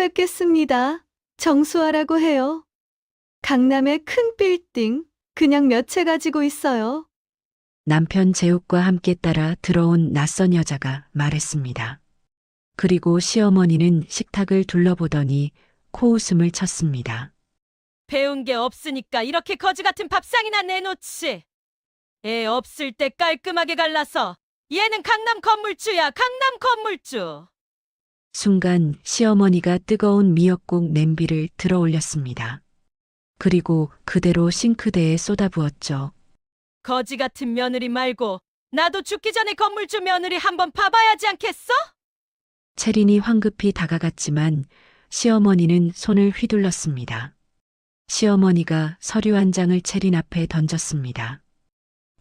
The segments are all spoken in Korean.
뵙겠습니다. 정수아라고 해요. 강남의 큰 빌딩, 그냥 몇 채 가지고 있어요. 남편 재욱과 함께 따라 들어온 낯선 여자가 말했습니다. 그리고 시어머니는 식탁을 둘러보더니 코웃음을 쳤습니다. 배운 게 없으니까 이렇게 거지 같은 밥상이나 내놓지. 애 없을 때 깔끔하게 갈라서 얘는 강남 건물주야, 강남 건물주. 순간 시어머니가 뜨거운 미역국 냄비를 들어 올렸습니다. 그리고 그대로 싱크대에 쏟아부었죠. 거지 같은 며느리 말고 나도 죽기 전에 건물주 며느리 한번 봐봐야지 않겠어? 채린이 황급히 다가갔지만 시어머니는 손을 휘둘렀습니다. 시어머니가 서류 한 장을 채린 앞에 던졌습니다.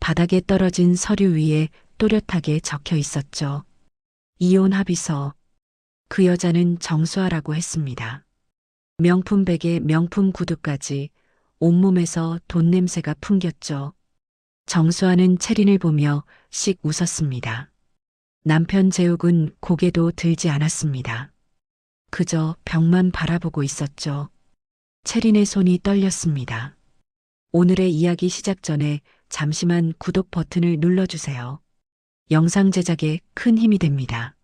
바닥에 떨어진 서류 위에 또렷하게 적혀 있었죠. 이혼 합의서. 그 여자는 정수아라고 했습니다. 명품 베개, 명품 구두까지 온몸에서 돈 냄새가 풍겼죠. 정수아는 채린을 보며 씩 웃었습니다. 남편 재욱은 고개도 들지 않았습니다. 그저 벽만 바라보고 있었죠. 채린의 손이 떨렸습니다. 오늘의 이야기 시작 전에 잠시만 구독 버튼을 눌러주세요. 영상 제작에 큰 힘이 됩니다.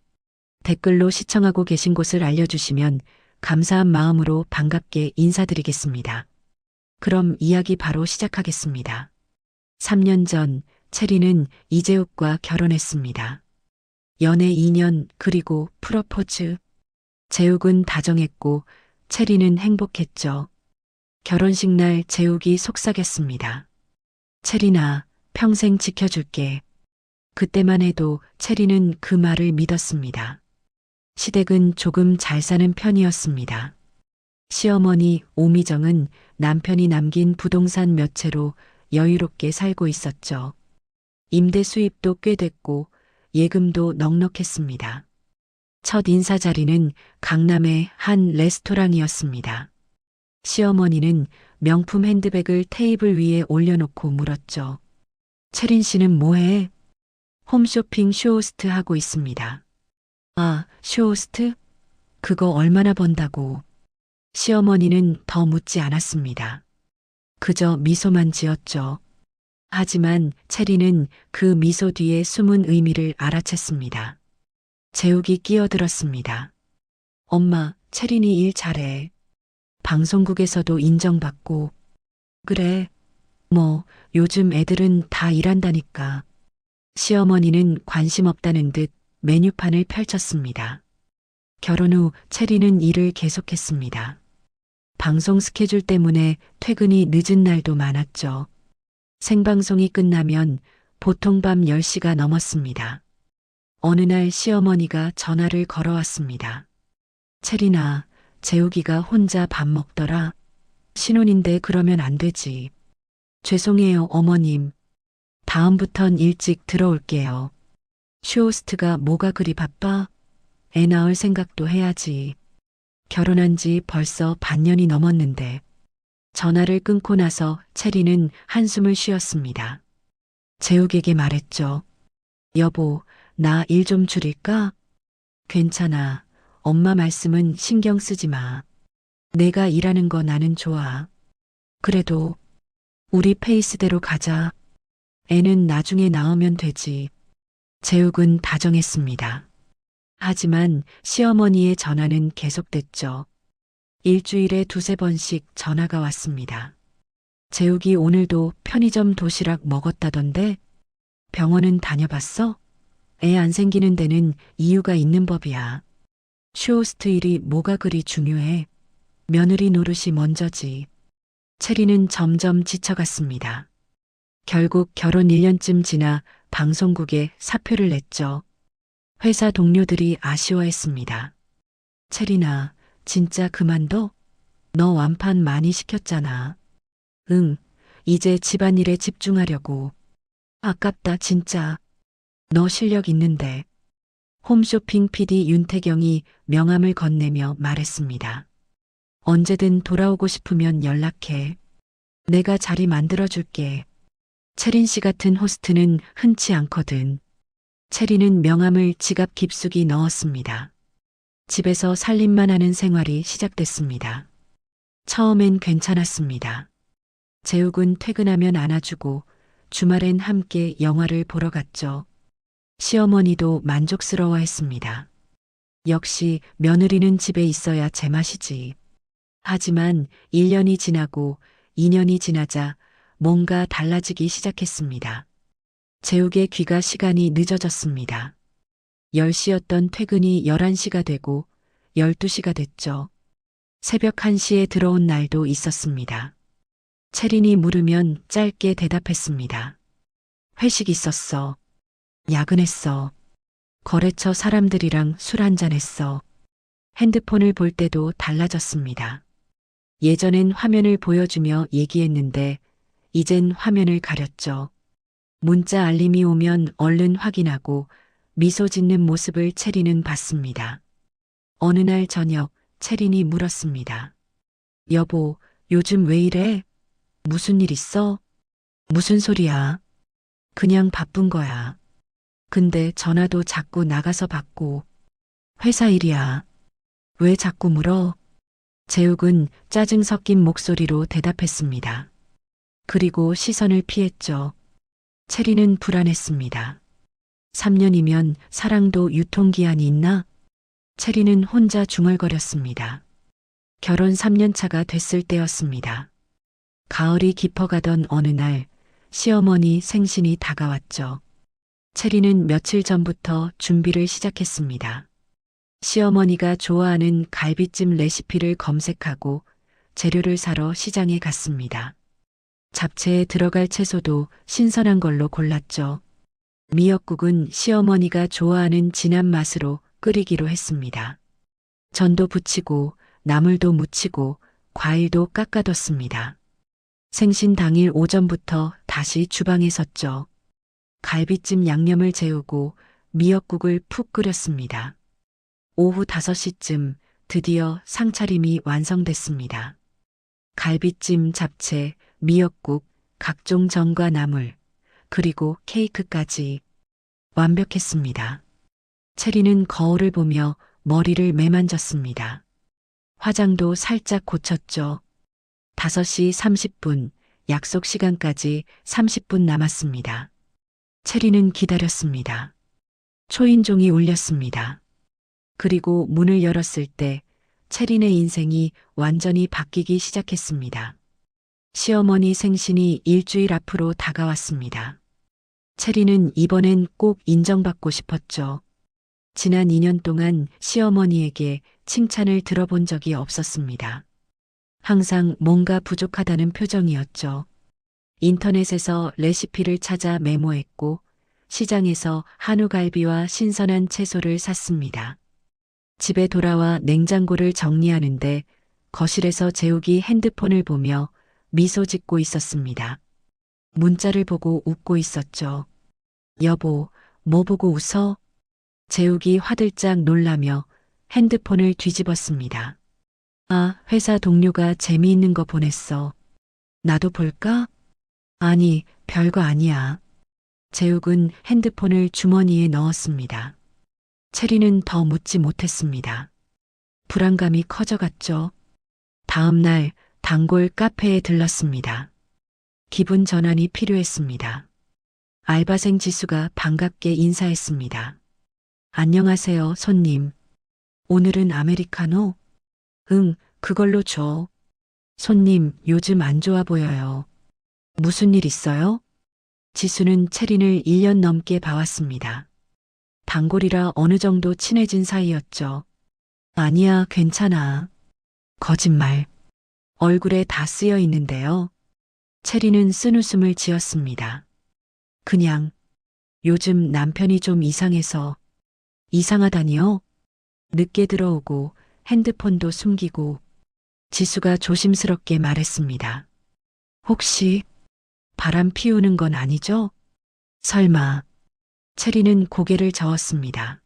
댓글로 시청하고 계신 곳을 알려주시면 감사한 마음으로 반갑게 인사드리겠습니다. 그럼 이야기 바로 시작하겠습니다. 3년 전 채린은 이재욱과 결혼했습니다. 연애 2년 그리고 프러포즈. 재욱은 다정했고 채린은 행복했죠. 결혼식 날 재욱이 속삭였습니다. 채린아, 평생 지켜줄게. 그때만 해도 채린은 그 말을 믿었습니다. 시댁은 조금 잘 사는 편이었습니다. 시어머니 오미정은 남편이 남긴 부동산 몇 채로 여유롭게 살고 있었죠. 임대 수입도 꽤 됐고 예금도 넉넉했습니다. 첫 인사 자리는 강남의 한 레스토랑이었습니다. 시어머니는 명품 핸드백을 테이블 위에 올려놓고 물었죠. 채린 씨는 뭐해? 홈쇼핑 쇼호스트 하고 있습니다. 아, 쇼호스트? 그거 얼마나 번다고? 시어머니는 더 묻지 않았습니다. 그저 미소만 지었죠. 하지만 채린은 그 미소 뒤에 숨은 의미를 알아챘습니다. 재욱이 끼어들었습니다. 엄마, 채린이 일 잘해. 방송국에서도 인정받고. 그래. 뭐, 요즘 애들은 다 일한다니까. 시어머니는 관심 없다는 듯 메뉴판을 펼쳤습니다. 결혼 후 채린은 일을 계속했습니다. 방송 스케줄 때문에 퇴근이 늦은 날도 많았죠. 생방송이 끝나면 보통 밤 10시가 넘었습니다. 어느 날 시어머니가 전화를 걸어왔습니다. 채린아, 재욱이가 혼자 밥 먹더라. 신혼인데 그러면 안 되지. 죄송해요, 어머님. 다음부턴 일찍 들어올게요. 쇼호스트가 뭐가 그리 바빠? 애 낳을 생각도 해야지. 결혼한 지 벌써 반년이 넘었는데. 전화를 끊고 나서 채린은 한숨을 쉬었습니다. 재욱에게 말했죠. 여보, 나 일 좀 줄일까? 괜찮아. 엄마 말씀은 신경 쓰지 마. 내가 일하는 거 나는 좋아. 그래도 우리 페이스대로 가자. 애는 나중에 낳으면 되지. 재욱은 다정했습니다. 하지만 시어머니의 전화는 계속됐죠. 일주일에 2~3번씩 전화가 왔습니다. 재욱이 오늘도 편의점 도시락 먹었다던데? 병원은 다녀봤어? 애 안 생기는 데는 이유가 있는 법이야. 쇼호스트 일이 뭐가 그리 중요해? 며느리 노릇이 먼저지. 채린은 점점 지쳐갔습니다. 결국 결혼 1년쯤 지나 방송국에 사표를 냈죠. 회사 동료들이 아쉬워했습니다. 채린아, 진짜 그만둬? 너 완판 많이 시켰잖아. 응, 이제 집안일에 집중하려고. 아깝다, 진짜. 너 실력 있는데. 홈쇼핑 PD 윤태경이 명함을 건네며 말했습니다. 언제든 돌아오고 싶으면 연락해. 내가 자리 만들어줄게. 채린 씨 같은 호스트는 흔치 않거든. 채린은 명함을 지갑 깊숙이 넣었습니다. 집에서 살림만 하는 생활이 시작됐습니다. 처음엔 괜찮았습니다. 재욱은 퇴근하면 안아주고 주말엔 함께 영화를 보러 갔죠. 시어머니도 만족스러워했습니다. 역시 며느리는 집에 있어야 제맛이지. 하지만 1년이 지나고 2년이 지나자 뭔가 달라지기 시작했습니다. 재욱의 귀가 시간이 늦어졌습니다. 10시였던 퇴근이 11시가 되고 12시가 됐죠. 새벽 1시에 들어온 날도 있었습니다. 채린이 물으면 짧게 대답했습니다. 회식 있었어. 야근했어. 거래처 사람들이랑 술 한잔했어. 핸드폰을 볼 때도 달라졌습니다. 예전엔 화면을 보여주며 얘기했는데 이젠 화면을 가렸죠. 문자 알림이 오면 얼른 확인하고 미소 짓는 모습을 채린은 봤습니다. 어느 날 저녁 채린이 물었습니다. 여보, 요즘 왜 이래? 무슨 일 있어? 무슨 소리야? 그냥 바쁜 거야. 근데 전화도 자꾸 나가서 받고. 회사 일이야. 왜 자꾸 물어? 재욱은 짜증 섞인 목소리로 대답했습니다. 그리고 시선을 피했죠. 채린은 불안했습니다. 3년이면 사랑도 유통기한이 있나? 채린은 혼자 중얼거렸습니다. 결혼 3년 차가 됐을 때였습니다. 가을이 깊어가던 어느 날 시어머니 생신이 다가왔죠. 채린은 며칠 전부터 준비를 시작했습니다. 시어머니가 좋아하는 갈비찜 레시피를 검색하고 재료를 사러 시장에 갔습니다. 잡채에 들어갈 채소도 신선한 걸로 골랐죠. 미역국은 시어머니가 좋아하는 진한 맛으로 끓이기로 했습니다. 전도 부치고 나물도 무치고 과일도 깎아뒀습니다. 생신 당일 오전부터 다시 주방에 섰죠. 갈비찜 양념을 재우고 미역국을 푹 끓였습니다. 오후 5시쯤 드디어 상차림이 완성됐습니다. 갈비찜, 잡채, 미역국, 각종 전과 나물, 그리고 케이크까지 완벽했습니다. 채리는 거울을 보며 머리를 매만졌습니다. 화장도 살짝 고쳤죠. 5시 30분, 약속 시간까지 30분 남았습니다. 채리는 기다렸습니다. 초인종이 울렸습니다. 그리고 문을 열었을 때 채린의 인생이 완전히 바뀌기 시작했습니다. 시어머니 생신이 일주일 앞으로 다가왔습니다. 채린은 이번엔 꼭 인정받고 싶었죠. 지난 2년 동안 시어머니에게 칭찬을 들어본 적이 없었습니다. 항상 뭔가 부족하다는 표정이었죠. 인터넷에서 레시피를 찾아 메모했고 시장에서 한우갈비와 신선한 채소를 샀습니다. 집에 돌아와 냉장고를 정리하는데 거실에서 재욱이 핸드폰을 보며 미소 짓고 있었습니다. 문자를 보고 웃고 있었죠. 여보, 뭐 보고 웃어? 재욱이 화들짝 놀라며 핸드폰을 뒤집었습니다. 아, 회사 동료가 재미있는 거 보냈어. 나도 볼까? 아니, 별거 아니야. 재욱은 핸드폰을 주머니에 넣었습니다. 채리는 더 묻지 못했습니다. 불안감이 커져갔죠. 다음 날 단골 카페에 들렀습니다. 기분 전환이 필요했습니다. 알바생 지수가 반갑게 인사했습니다. 안녕하세요, 손님. 오늘은 아메리카노? 응, 그걸로 줘. 손님, 요즘 안 좋아 보여요. 무슨 일 있어요? 지수는 채린을 1년 넘게 봐왔습니다. 단골이라 어느 정도 친해진 사이였죠. 아니야, 괜찮아. 거짓말. 얼굴에 다 쓰여 있는데요. 채린은 쓴웃음을 지었습니다. 그냥 요즘 남편이 좀 이상해서. 이상하다니요? 늦게 들어오고 핸드폰도 숨기고. 지수가 조심스럽게 말했습니다. 혹시 바람 피우는 건 아니죠? 설마. 채리는 고개를 저었습니다.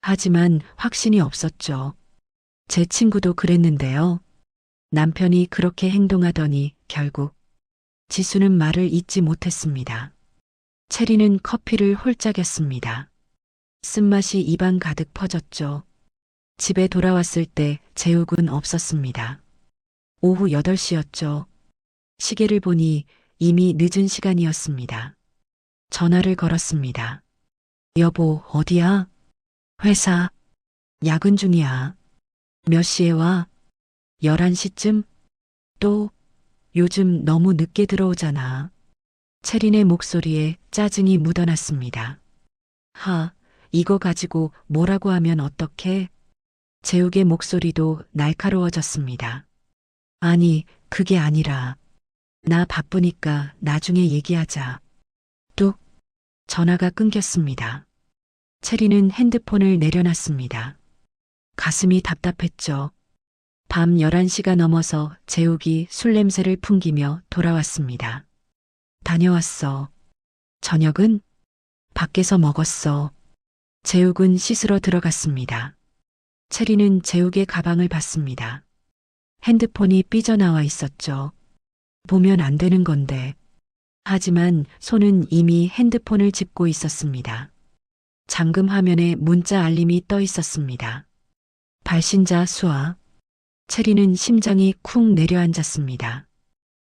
하지만 확신이 없었죠. 제 친구도 그랬는데요. 남편이 그렇게 행동하더니 결국. 지수는 말을 잇지 못했습니다. 채리는 커피를 홀짝였습니다. 쓴맛이 입안 가득 퍼졌죠. 집에 돌아왔을 때 재욱은 없었습니다. 오후 8시였죠. 시계를 보니 이미 늦은 시간이었습니다. 전화를 걸었습니다. 여보, 어디야? 회사. 야근 중이야. 몇 시에 와? 11시쯤? 또, 요즘 너무 늦게 들어오잖아. 채린의 목소리에 짜증이 묻어났습니다. 이거 가지고 뭐라고 하면 어떡해? 재욱의 목소리도 날카로워졌습니다. 아니, 그게 아니라, 나 바쁘니까 나중에 얘기하자. 뚝, 전화가 끊겼습니다. 채린은 핸드폰을 내려놨습니다. 가슴이 답답했죠. 밤 11시가 넘어서 재욱이 술 냄새를 풍기며 돌아왔습니다. 다녀왔어. 저녁은? 밖에서 먹었어. 재욱은 씻으러 들어갔습니다. 채린은 재욱의 가방을 봤습니다. 핸드폰이 삐져나와 있었죠. 보면 안 되는 건데. 하지만 손은 이미 핸드폰을 짚고 있었습니다. 잠금 화면에 문자 알림이 떠 있었습니다. 발신자 수아. 채린은 심장이 쿵 내려앉았습니다.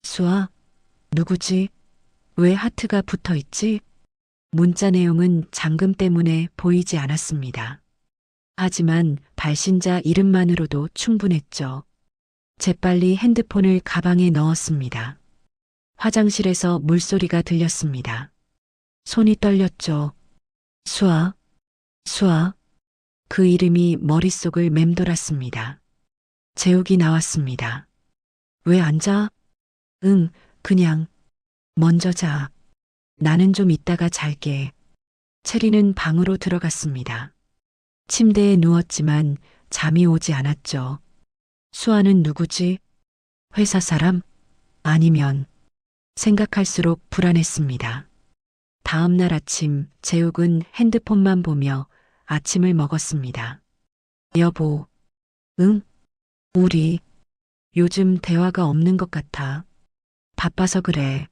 수아? 누구지? 왜 하트가 붙어 있지? 문자 내용은 잠금 때문에 보이지 않았습니다. 하지만 발신자 이름만으로도 충분했죠. 재빨리 핸드폰을 가방에 넣었습니다. 화장실에서 물소리가 들렸습니다. 손이 떨렸죠. 수아, 수아. 그 이름이 머릿속을 맴돌았습니다. 재욱이 나왔습니다. 왜 앉아? 응, 그냥. 먼저 자. 나는 좀 이따가 잘게. 채리는 방으로 들어갔습니다. 침대에 누웠지만 잠이 오지 않았죠. 수아는 누구지? 회사 사람? 아니면 생각할수록 불안했습니다. 다음 날 아침 재욱은 핸드폰만 보며 아침을 먹었습니다. 여보, 응? 우리 요즘 대화가 없는 것 같아. 바빠서 그래.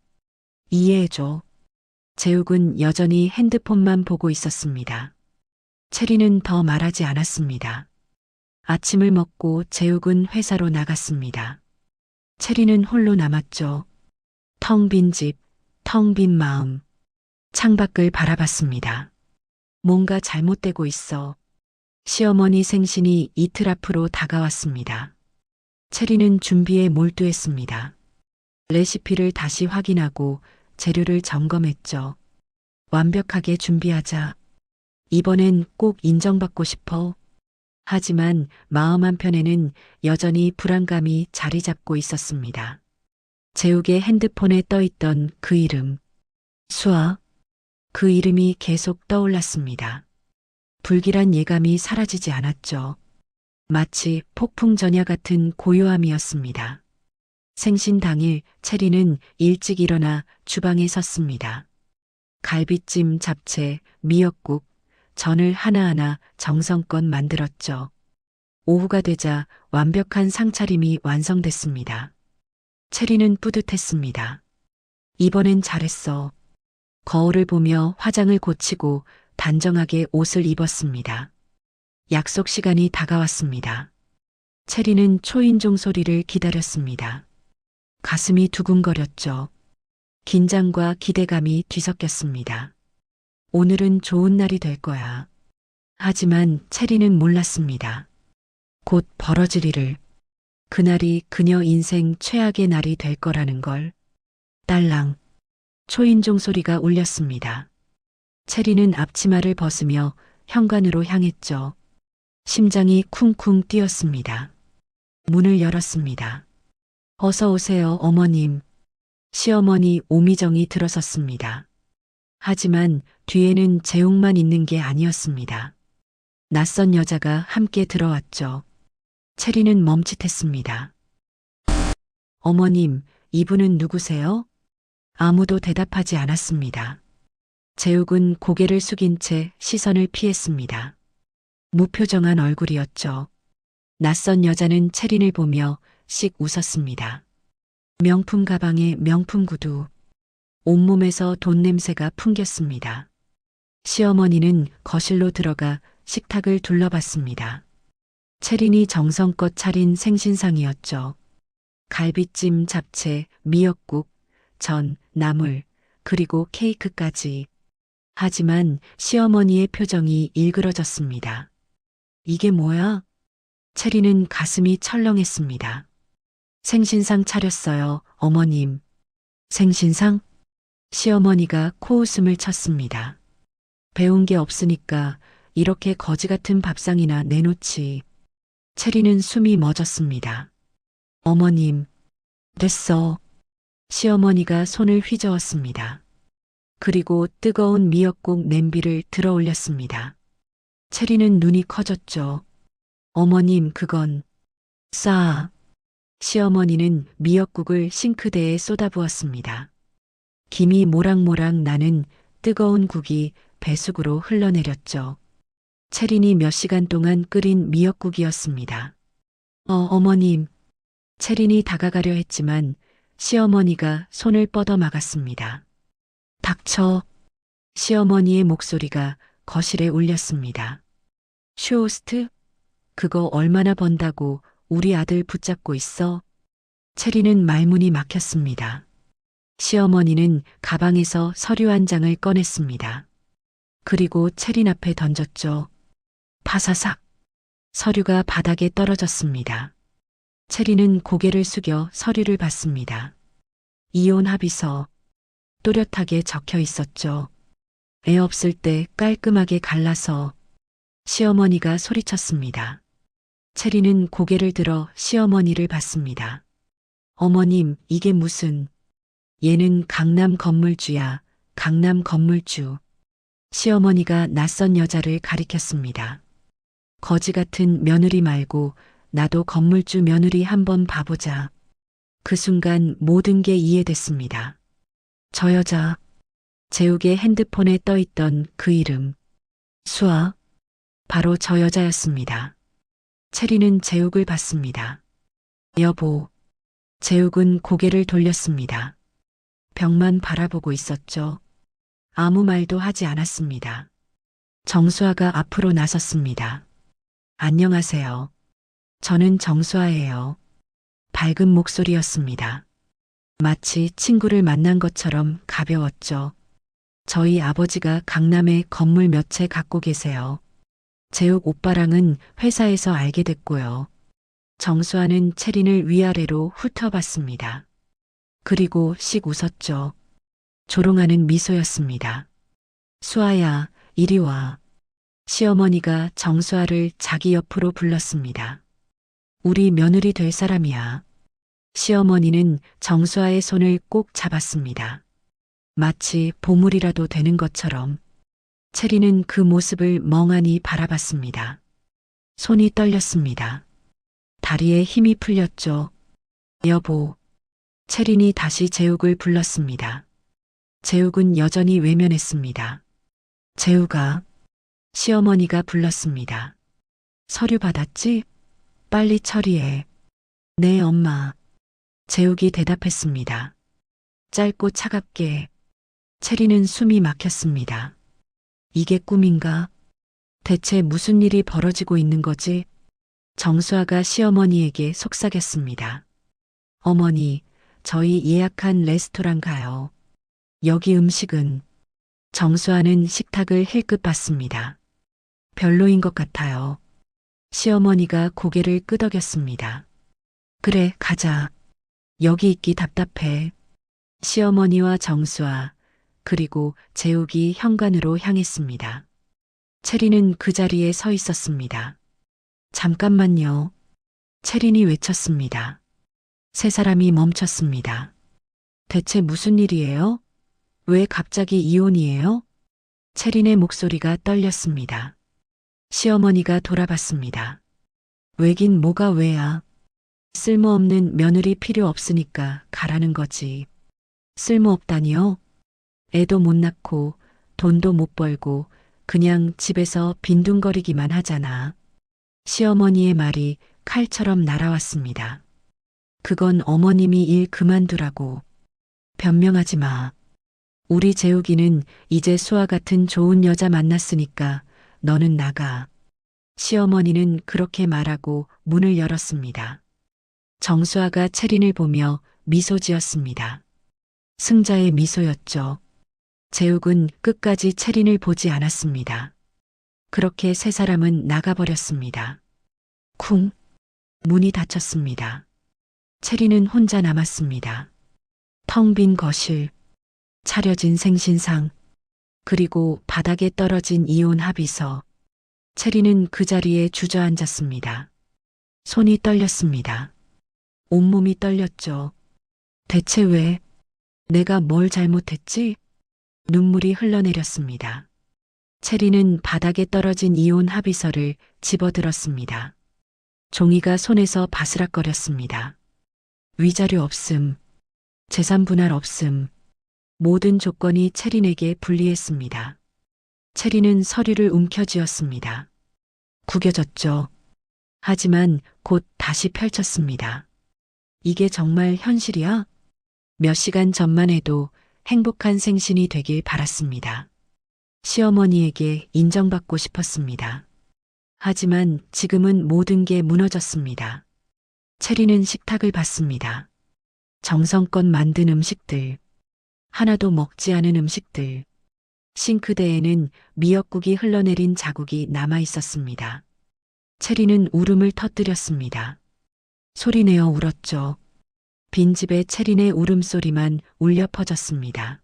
이해해줘. 재욱은 여전히 핸드폰만 보고 있었습니다. 채리는 더 말하지 않았습니다. 아침을 먹고 재욱은 회사로 나갔습니다. 채리는 홀로 남았죠. 텅 빈 집, 텅 빈 마음. 창밖을 바라봤습니다. 뭔가 잘못되고 있어. 시어머니 생신이 이틀 앞으로 다가왔습니다. 채리는 준비에 몰두했습니다. 레시피를 다시 확인하고 재료를 점검했죠. 완벽하게 준비하자. 이번엔 꼭 인정받고 싶어. 하지만 마음 한편에는 여전히 불안감이 자리 잡고 있었습니다. 재욱의 핸드폰에 떠있던 그 이름. 수아. 그 이름이 계속 떠올랐습니다. 불길한 예감이 사라지지 않았죠. 마치 폭풍 전야 같은 고요함이었습니다. 생신 당일 채리는 일찍 일어나 주방에 섰습니다. 갈비찜, 잡채, 미역국, 전을 하나하나 정성껏 만들었죠. 오후가 되자 완벽한 상차림이 완성됐습니다. 채리는 뿌듯했습니다. 이번엔 잘했어. 거울을 보며 화장을 고치고 단정하게 옷을 입었습니다. 약속 시간이 다가왔습니다. 채리는 초인종 소리를 기다렸습니다. 가슴이 두근거렸죠. 긴장과 기대감이 뒤섞였습니다. 오늘은 좋은 날이 될 거야. 하지만 채리는 몰랐습니다. 곧 벌어질 일을. 그날이 그녀 인생 최악의 날이 될 거라는 걸. 딸랑. 초인종 소리가 울렸습니다. 채리는 앞치마를 벗으며 현관으로 향했죠. 심장이 쿵쿵 뛰었습니다. 문을 열었습니다. 어서 오세요, 어머님. 시어머니 오미정이 들어섰습니다. 하지만 뒤에는 재욱만 있는 게 아니었습니다. 낯선 여자가 함께 들어왔죠. 채리는 멈칫했습니다. 어머님, 이분은 누구세요? 아무도 대답하지 않았습니다. 재욱은 고개를 숙인 채 시선을 피했습니다. 무표정한 얼굴이었죠. 낯선 여자는 채린을 보며 씩 웃었습니다. 명품 가방에 명품 구두. 온몸에서 돈 냄새가 풍겼습니다. 시어머니는 거실로 들어가 식탁을 둘러봤습니다. 채린이 정성껏 차린 생신상이었죠. 갈비찜, 잡채, 미역국, 전, 나물, 그리고 케이크까지. 하지만 시어머니의 표정이 일그러졌습니다. 이게 뭐야? 채린은 가슴이 철렁했습니다. 생신상 차렸어요, 어머님. 생신상? 시어머니가 코웃음을 쳤습니다. 배운 게 없으니까 이렇게 거지 같은 밥상이나 내놓지. 채린은 숨이 멎었습니다. 어머님, 됐어. 시어머니가 손을 휘저었습니다. 그리고 뜨거운 미역국 냄비를 들어 올렸습니다. 채린은 눈이 커졌죠. 어머님, 그건 싸. 시어머니는 미역국을 싱크대에 쏟아부었습니다. 김이 모락모락 나는 뜨거운 국이 배숙으로 흘러내렸죠. 채린이 몇 시간 동안 끓인 미역국이었습니다. 어머님. 채린이 다가가려 했지만 시어머니가 손을 뻗어 막았습니다. 닥쳐. 시어머니의 목소리가 거실에 울렸습니다. 쇼호스트? 그거 얼마나 번다고 우리 아들 붙잡고 있어? 채린은 말문이 막혔습니다. 시어머니는 가방에서 서류 한 장을 꺼냈습니다. 그리고 채린 앞에 던졌죠. 파사삭. 서류가 바닥에 떨어졌습니다. 채린은 고개를 숙여 서류를 봤습니다. 이혼 합의서. 또렷하게 적혀 있었죠. 애 없을 때 깔끔하게 갈라서. 시어머니가 소리쳤습니다. 채린은 고개를 들어 시어머니를 봤습니다. 어머님, 이게 무슨... 얘는 강남 건물주야, 강남 건물주. 시어머니가 낯선 여자를 가리켰습니다. 거지 같은 며느리 말고 나도 건물주 며느리 한번 봐보자. 그 순간 모든 게 이해됐습니다. 저 여자, 재욱의 핸드폰에 떠있던 그 이름. 수아. 바로 저 여자였습니다. 채린은 재욱을 봤습니다. 여보. 재욱은 고개를 돌렸습니다. 벽만 바라보고 있었죠. 아무 말도 하지 않았습니다. 정수아가 앞으로 나섰습니다. 안녕하세요. 저는 정수아예요. 밝은 목소리였습니다. 마치 친구를 만난 것처럼 가벼웠죠. 저희 아버지가 강남에 건물 몇 채 갖고 계세요. 재욱 오빠랑은 회사에서 알게 됐고요. 정수아는 채린을 위아래로 훑어봤습니다. 그리고 씩 웃었죠. 조롱하는 미소였습니다. 수아야, 이리 와. 시어머니가 정수아를 자기 옆으로 불렀습니다. 우리 며느리 될 사람이야. 시어머니는 정수아의 손을 꼭 잡았습니다. 마치 보물이라도 되는 것처럼. 채린은 그 모습을 멍하니 바라봤습니다. 손이 떨렸습니다. 다리에 힘이 풀렸죠. 여보. 채린이 다시 재욱을 불렀습니다. 재욱은 여전히 외면했습니다. 재욱아. 시어머니가 불렀습니다. 서류 받았지? 빨리 처리해. 네, 엄마. 재욱이 대답했습니다. 짧고 차갑게. 채린은 숨이 막혔습니다. 이게 꿈인가? 대체 무슨 일이 벌어지고 있는 거지? 정수아가 시어머니에게 속삭였습니다. 어머니, 저희 예약한 레스토랑 가요. 여기 음식은... 정수아는 식탁을 힐끗 봤습니다. 별로인 것 같아요. 시어머니가 고개를 끄덕였습니다. 그래, 가자. 여기 있기 답답해. 시어머니와 정수아, 그리고 재욱이 현관으로 향했습니다. 채린은 그 자리에 서 있었습니다. 잠깐만요. 채린이 외쳤습니다. 세 사람이 멈췄습니다. 대체 무슨 일이에요? 왜 갑자기 이혼이에요? 채린의 목소리가 떨렸습니다. 시어머니가 돌아봤습니다. 왜긴 뭐가 왜야? 쓸모없는 며느리 필요 없으니까 가라는 거지. 쓸모없다니요? 애도 못 낳고 돈도 못 벌고 그냥 집에서 빈둥거리기만 하잖아. 시어머니의 말이 칼처럼 날아왔습니다. 그건 어머님이 일 그만두라고. 변명하지 마. 우리 재욱이는 이제 수아 같은 좋은 여자 만났으니까 너는 나가. 시어머니는 그렇게 말하고 문을 열었습니다. 정수아가 채린을 보며 미소 지었습니다. 승자의 미소였죠. 재욱은 끝까지 채린을 보지 않았습니다. 그렇게 세 사람은 나가버렸습니다. 쿵! 문이 닫혔습니다. 채린은 혼자 남았습니다. 텅 빈 거실, 차려진 생신상, 그리고 바닥에 떨어진 이혼 합의서. 채린은 그 자리에 주저앉았습니다. 손이 떨렸습니다. 온몸이 떨렸죠. 대체 왜? 내가 뭘 잘못했지? 눈물이 흘러내렸습니다. 채린은 바닥에 떨어진 이혼 합의서를 집어들었습니다. 종이가 손에서 바스락거렸습니다. 위자료 없음, 재산 분할 없음, 모든 조건이 채린에게 불리했습니다. 채린은 서류를 움켜쥐었습니다. 구겨졌죠. 하지만 곧 다시 펼쳤습니다. 이게 정말 현실이야? 몇 시간 전만 해도 행복한 생신이 되길 바랐습니다. 시어머니에게 인정받고 싶었습니다. 하지만 지금은 모든 게 무너졌습니다. 채린은 식탁을 봤습니다. 정성껏 만든 음식들, 하나도 먹지 않은 음식들. 싱크대에는 미역국이 흘러내린 자국이 남아 있었습니다. 채린은 울음을 터뜨렸습니다. 소리내어 울었죠. 빈집에 채린의 울음소리만 울려 퍼졌습니다.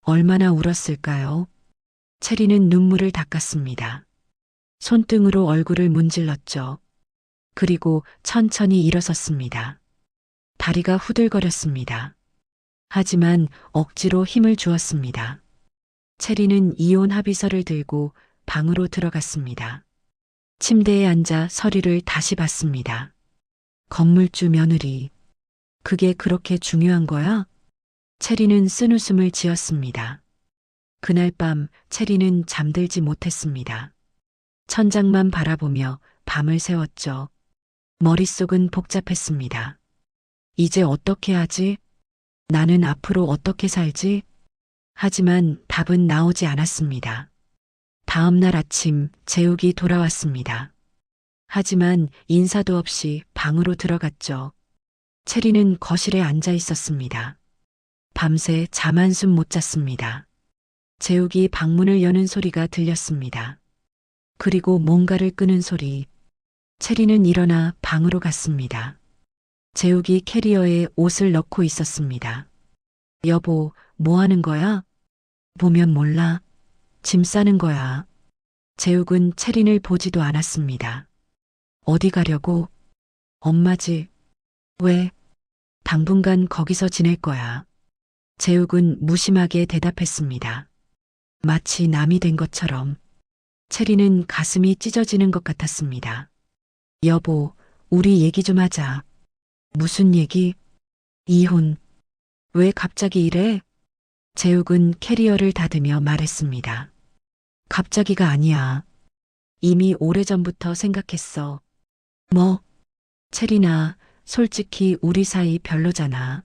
얼마나 울었을까요? 채린은 눈물을 닦았습니다. 손등으로 얼굴을 문질렀죠. 그리고 천천히 일어섰습니다. 다리가 후들거렸습니다. 하지만 억지로 힘을 주었습니다. 채린은 이혼 합의서를 들고 방으로 들어갔습니다. 침대에 앉아 서류를 다시 봤습니다. 건물주 며느리. 그게 그렇게 중요한 거야? 채린은 쓴웃음을 지었습니다. 그날 밤 채린은 잠들지 못했습니다. 천장만 바라보며 밤을 새웠죠. 머릿속은 복잡했습니다. 이제 어떻게 하지? 나는 앞으로 어떻게 살지? 하지만 답은 나오지 않았습니다. 다음 날 아침 재욱이 돌아왔습니다. 하지만 인사도 없이 방으로 들어갔죠. 채린은 거실에 앉아 있었습니다. 밤새 잠 한숨 못 잤습니다. 재욱이 방문을 여는 소리가 들렸습니다. 그리고 뭔가를 끄는 소리. 채린은 일어나 방으로 갔습니다. 재욱이 캐리어에 옷을 넣고 있었습니다. 여보, 뭐 하는 거야? 보면 몰라. 짐 싸는 거야. 재욱은 채린을 보지도 않았습니다. 어디 가려고? 엄마 집. 왜? 당분간 거기서 지낼 거야. 재욱은 무심하게 대답했습니다. 마치 남이 된 것처럼. 채린은 가슴이 찢어지는 것 같았습니다. 여보, 우리 얘기 좀 하자. 무슨 얘기? 이혼. 왜 갑자기 이래? 재욱은 캐리어를 닫으며 말했습니다. 갑자기가 아니야. 이미 오래전부터 생각했어. 뭐? 채린아, 솔직히 우리 사이 별로잖아.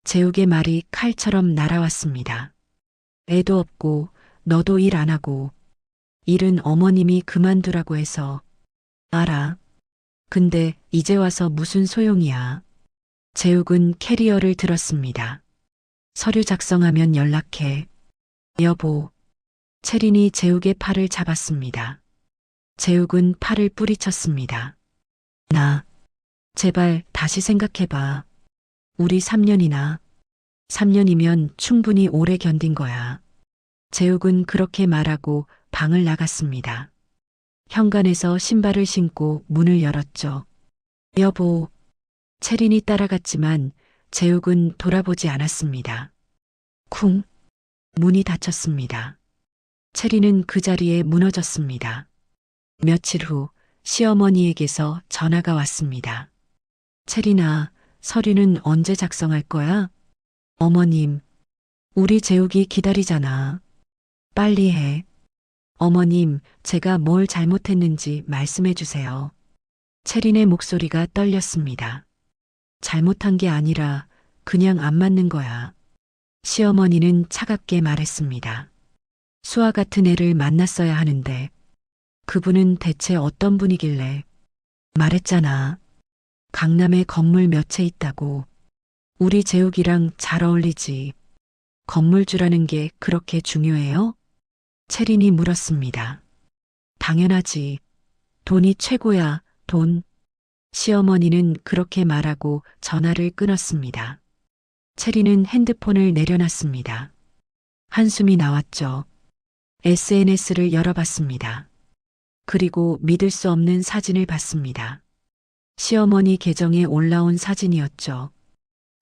재욱의 말이 칼처럼 날아왔습니다. 애도 없고 너도 일 안 하고 일은 어머님이 그만두라고 해서. 알아. 근데 이제 와서 무슨 소용이야. 재욱은 캐리어를 들었습니다. 서류 작성하면 연락해. 여보. 채린이 재욱의 팔을 잡았습니다. 재욱은 팔을 뿌리쳤습니다. 나. 제발 다시 생각해봐. 우리 3년이나. 3년이면 충분히 오래 견딘 거야. 재욱은 그렇게 말하고 방을 나갔습니다. 현관에서 신발을 신고 문을 열었죠. 여보. 채린이 따라갔지만 재욱은 돌아보지 않았습니다. 쿵. 문이 닫혔습니다. 채린은 그 자리에 무너졌습니다. 며칠 후 시어머니에게서 전화가 왔습니다. 채린아, 서류는 언제 작성할 거야? 어머님, 우리 재욱이 기다리잖아. 빨리 해. 어머님, 제가 뭘 잘못했는지 말씀해 주세요. 채린의 목소리가 떨렸습니다. 잘못한 게 아니라 그냥 안 맞는 거야. 시어머니는 차갑게 말했습니다. 수아 같은 애를 만났어야 하는데. 그분은 대체 어떤 분이길래? 말했잖아. 강남에 건물 몇 채 있다고. 우리 재욱이랑 잘 어울리지. 건물주라는 게 그렇게 중요해요? 채린이 물었습니다. 당연하지. 돈이 최고야, 돈. 시어머니는 그렇게 말하고 전화를 끊었습니다. 채린은 핸드폰을 내려놨습니다. 한숨이 나왔죠. SNS를 열어봤습니다. 그리고 믿을 수 없는 사진을 봤습니다. 시어머니 계정에 올라온 사진이었죠.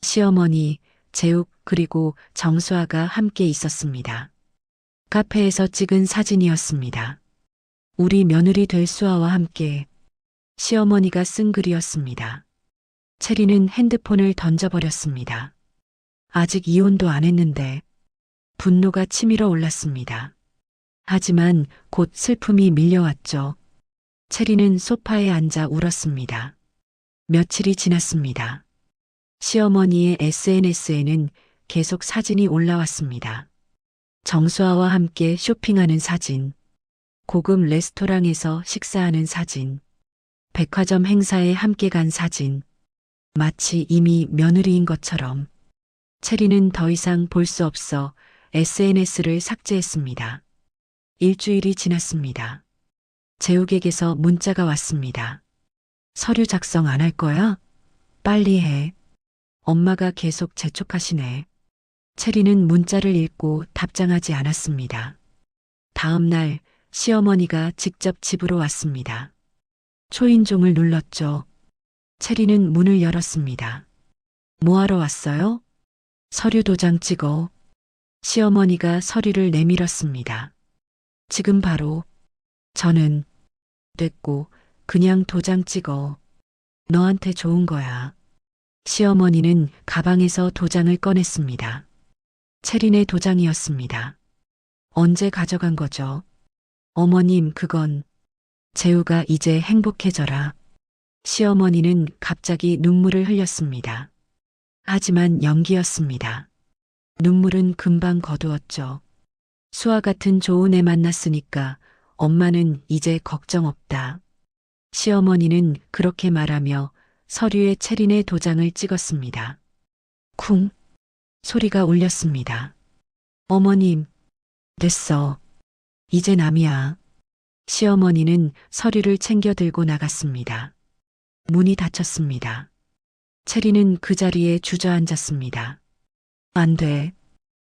시어머니, 재욱 그리고 정수아가 함께 있었습니다. 카페에서 찍은 사진이었습니다. 우리 며느리 될 수아와 함께. 시어머니가 쓴 글이었습니다. 채리는 핸드폰을 던져버렸습니다. 아직 이혼도 안 했는데 분노가 치밀어 올랐습니다. 하지만 곧 슬픔이 밀려왔죠. 채리는 소파에 앉아 울었습니다. 며칠이 지났습니다. 시어머니의 SNS에는 계속 사진이 올라왔습니다. 정수아와 함께 쇼핑하는 사진, 고급 레스토랑에서 식사하는 사진, 백화점 행사에 함께 간 사진, 마치 이미 며느리인 것처럼. 채리는 더 이상 볼 수 없어 SNS를 삭제했습니다. 일주일이 지났습니다. 재욱에게서 문자가 왔습니다. 서류 작성 안 할 거야? 빨리 해. 엄마가 계속 재촉하시네. 채리는 문자를 읽고 답장하지 않았습니다. 다음 날 시어머니가 직접 집으로 왔습니다. 초인종을 눌렀죠. 채리는 문을 열었습니다. 뭐하러 왔어요? 서류 도장 찍어. 시어머니가 서류를 내밀었습니다. 지금 바로. 저는 됐고 그냥 도장 찍어. 너한테 좋은 거야. 시어머니는 가방에서 도장을 꺼냈습니다. 채린의 도장이었습니다. 언제 가져간 거죠? 어머님, 그건 재우가 이제 행복해져라. 시어머니는 갑자기 눈물을 흘렸습니다. 하지만 연기였습니다. 눈물은 금방 거두었죠. 수아 같은 좋은 애 만났으니까 엄마는 이제 걱정 없다. 시어머니는 그렇게 말하며 서류에 채린의 도장을 찍었습니다. 쿵 소리가 울렸습니다. 어머님, 됐어. 이제 남이야. 시어머니는 서류를 챙겨 들고 나갔습니다. 문이 닫혔습니다. 채리는 그 자리에 주저앉았습니다. 안 돼.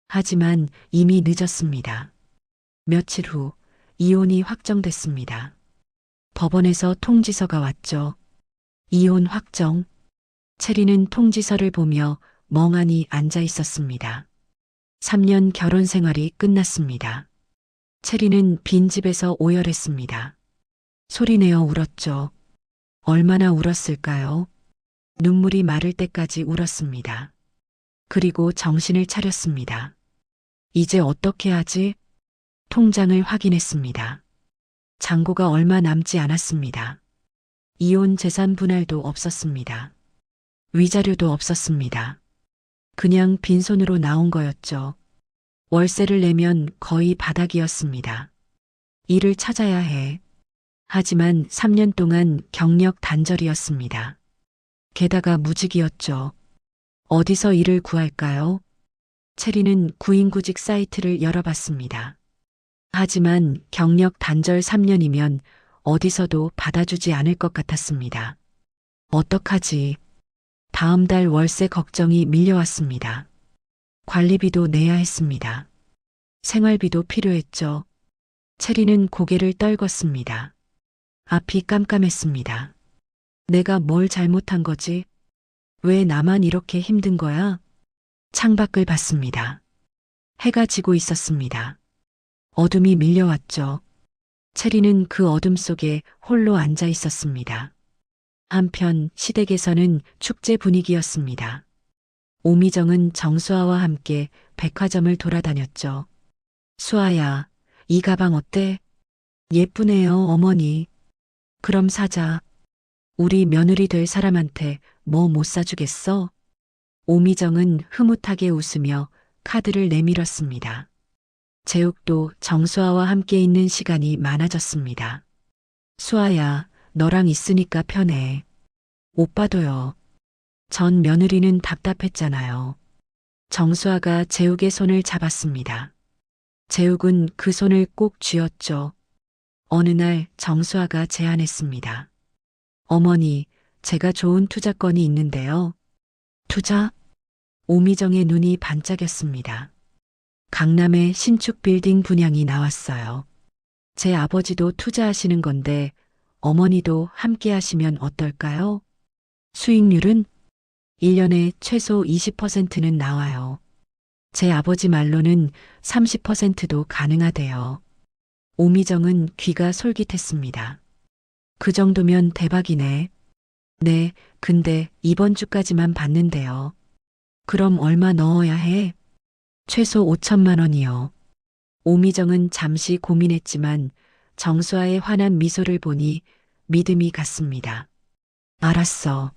하지만 이미 늦었습니다. 며칠 후 이혼이 확정됐습니다. 법원에서 통지서가 왔죠. 이혼 확정. 채리는 통지서를 보며 멍하니 앉아 있었습니다. 3년 결혼 생활이 끝났습니다. 채리는 빈집에서 오열했습니다. 소리내어 울었죠. 얼마나 울었을까요? 눈물이 마를 때까지 울었습니다. 그리고 정신을 차렸습니다. 이제 어떻게 하지? 통장을 확인했습니다. 잔고가 얼마 남지 않았습니다. 이혼 재산 분할도 없었습니다. 위자료도 없었습니다. 그냥 빈손으로 나온 거였죠. 월세를 내면 거의 바닥이었습니다. 일을 찾아야 해. 하지만 3년 동안 경력 단절이었습니다. 게다가 무직이었죠. 어디서 일을 구할까요? 채리는 구인구직 사이트를 열어봤습니다. 하지만 경력 단절 3년이면 어디서도 받아주지 않을 것 같았습니다. 어떡하지? 다음 달 월세 걱정이 밀려왔습니다. 관리비도 내야 했습니다. 생활비도 필요했죠. 채리는 고개를 떨궜습니다. 앞이 깜깜했습니다. 내가 뭘 잘못한 거지? 왜 나만 이렇게 힘든 거야? 창밖을 봤습니다. 해가 지고 있었습니다. 어둠이 밀려왔죠. 채리는 그 어둠 속에 홀로 앉아 있었습니다. 한편 시댁에서는 축제 분위기였습니다. 오미정은 정수아와 함께 백화점을 돌아다녔죠. 수아야, 이 가방 어때? 예쁘네요, 어머니. 그럼 사자. 우리 며느리 될 사람한테 뭐 못 사주겠어? 오미정은 흐뭇하게 웃으며 카드를 내밀었습니다. 재욱도 정수아와 함께 있는 시간이 많아졌습니다. 수아야, 너랑 있으니까 편해. 오빠도요. 전 며느리는 답답했잖아요. 정수아가 재욱의 손을 잡았습니다. 재욱은 그 손을 꼭 쥐었죠. 어느 날 정수아가 제안했습니다. 어머니, 제가 좋은 투자건이 있는데요. 투자? 오미정의 눈이 반짝였습니다. 강남의 신축 빌딩 분양이 나왔어요. 제 아버지도 투자하시는 건데 어머니도 함께 하시면 어떨까요? 수익률은 1년에 최소 20%는 나와요. 제 아버지 말로는 30%도 가능하대요. 오미정은 귀가 솔깃했습니다. 그 정도면 대박이네. 네, 근데 이번 주까지만 받는데요. 그럼 얼마 넣어야 해? 최소 5천만 원이요. 오미정은 잠시 고민했지만 정수아의 환한 미소를 보니 믿음이 갔습니다. 알았어.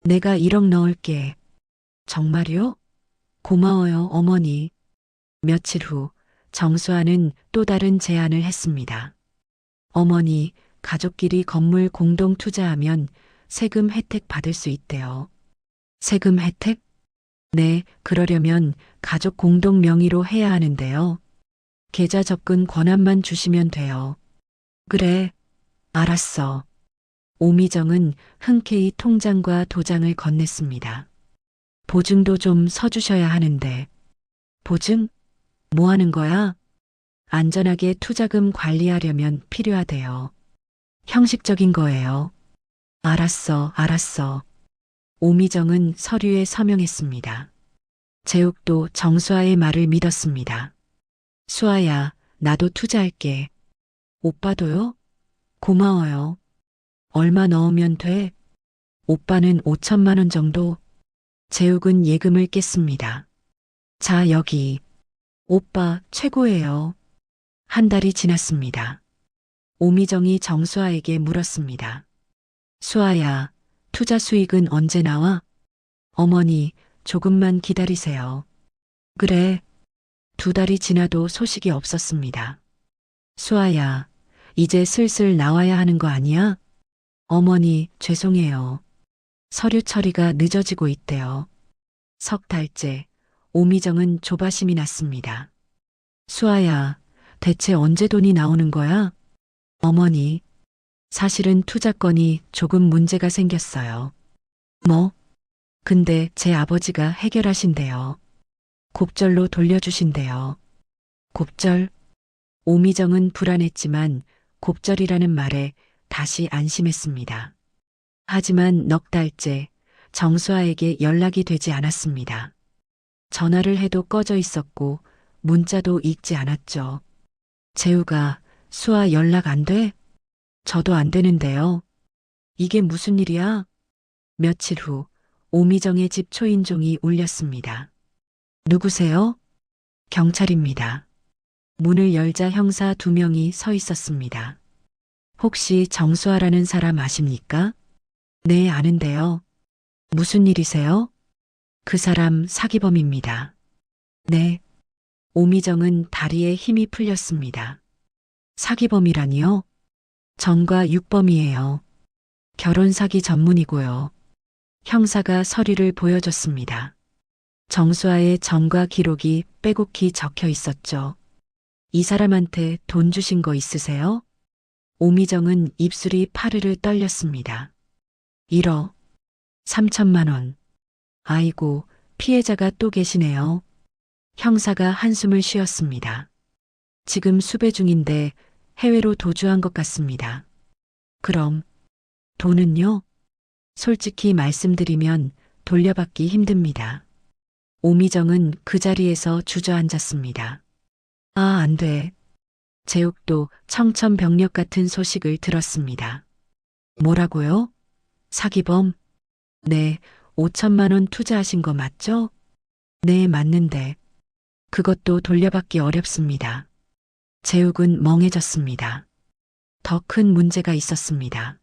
내가 1억 넣을게. 정말요? 고마워요, 어머니. 며칠 후 정수아는 또 다른 제안을 했습니다. 어머니, 가족끼리 건물 공동 투자하면 세금 혜택 받을 수 있대요. 세금 혜택? 네, 그러려면 가족 공동 명의로 해야 하는데요. 계좌 접근 권한만 주시면 돼요. 그래, 알았어. 오미정은 흔쾌히 통장과 도장을 건넸습니다. 보증도 좀 서주셔야 하는데. 보증? 뭐 하는 거야? 안전하게 투자금 관리하려면 필요하대요. 형식적인 거예요. 알았어, 알았어. 오미정은 서류에 서명했습니다. 재욱도 정수아의 말을 믿었습니다. 수아야, 나도 투자할게. 오빠도요? 고마워요. 얼마 넣으면 돼? 오빠는 5천만 원 정도. 재욱은 예금을 깼습니다. 자, 여기. 오빠 최고예요. 한 달이 지났습니다. 오미정이 정수아에게 물었습니다. 수아야, 투자 수익은 언제 나와? 어머니, 조금만 기다리세요. 그래. 2달이 지나도 소식이 없었습니다. 수아야, 이제 슬슬 나와야 하는 거 아니야? 어머니, 죄송해요. 서류 처리가 늦어지고 있대요. 석 달째, 오미정은 조바심이 났습니다. 수아야, 대체 언제 돈이 나오는 거야? 어머니, 사실은 투자건이 조금 문제가 생겼어요. 뭐? 근데 제 아버지가 해결하신대요. 곱절로 돌려주신대요. 곱절? 오미정은 불안했지만 곱절이라는 말에 다시 안심했습니다. 하지만 넉 달째 정수아에게 연락이 되지 않았습니다. 전화를 해도 꺼져 있었고 문자도 읽지 않았죠. 재우가, 수아 연락 안 돼? 저도 안 되는데요. 이게 무슨 일이야? 며칠 후 오미정의 집 초인종이 울렸습니다. 누구세요? 경찰입니다. 문을 열자 형사 2명이 서 있었습니다. 혹시 정수아라는 사람 아십니까? 네, 아는데요. 무슨 일이세요? 그 사람 사기범입니다. 네. 오미정은 다리에 힘이 풀렸습니다. 사기범이라니요? 전과 육범이에요. 결혼 사기 전문이고요. 형사가 서류를 보여줬습니다. 정수아의 전과 기록이 빼곡히 적혀 있었죠. 이 사람한테 돈 주신 거 있으세요? 오미정은 입술이 파르르 떨렸습니다. 1억 3천만 원. 아이고, 피해자가 또 계시네요. 형사가 한숨을 쉬었습니다. 지금 수배 중인데 해외로 도주한 것 같습니다. 그럼 돈은요? 솔직히 말씀드리면 돌려받기 힘듭니다. 오미정은 그 자리에서 주저앉았습니다. 아, 안 돼. 재욱도 청천벽력 같은 소식을 들었습니다. 뭐라고요? 사기범? 네, 5천만 원 투자하신 거 맞죠? 네, 맞는데. 그것도 돌려받기 어렵습니다. 재욱은 멍해졌습니다. 더 큰 문제가 있었습니다.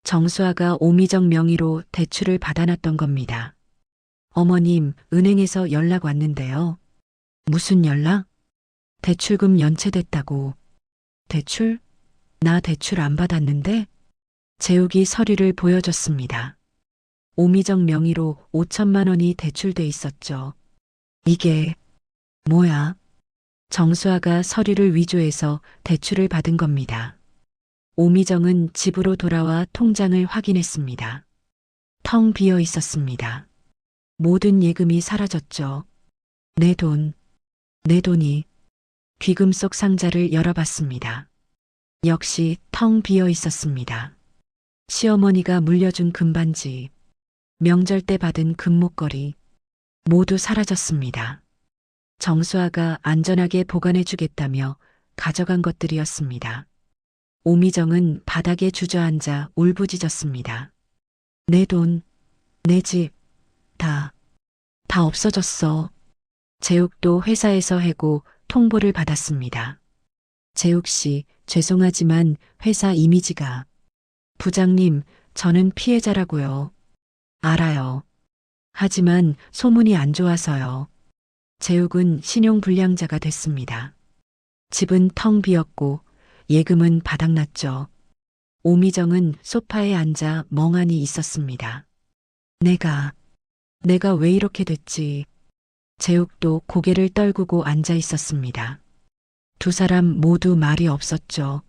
정수아가 오미정 명의로 대출을 받아놨던 겁니다. 어머님, 은행에서 연락 왔는데요. 무슨 연락? 대출금 연체됐다고. 대출? 나 대출 안 받았는데? 재욱이 서류를 보여줬습니다. 오미정 명의로 5천만 원이 대출돼 있었죠. 이게 뭐야? 정수아가 서류를 위조해서 대출을 받은 겁니다. 오미정은 집으로 돌아와 통장을 확인했습니다. 텅 비어 있었습니다. 모든 예금이 사라졌죠. 내 돈이. 귀금 속 상자를 열어봤습니다. 역시 텅 비어 있었습니다. 시어머니가 물려준 금반지, 명절 때 받은 금목걸이, 모두 사라졌습니다. 정수아가 안전하게 보관해주겠다며 가져간 것들이었습니다. 오미정은 바닥에 주저앉아 울부짖었습니다. 내 돈, 내 집, 다 없어졌어. 재욱도 회사에서 해고 통보를 받았습니다. 재욱 씨, 죄송하지만 회사 이미지가. 부장님, 저는 피해자라고요. 알아요. 하지만 소문이 안 좋아서요. 재욱은 신용불량자가 됐습니다. 집은 텅 비었고 예금은 바닥났죠. 오미정은 소파에 앉아 멍하니 있었습니다. 내가 왜 이렇게 됐지? 재욱도 고개를 떨구고 앉아 있었습니다. 두 사람 모두 말이 없었죠.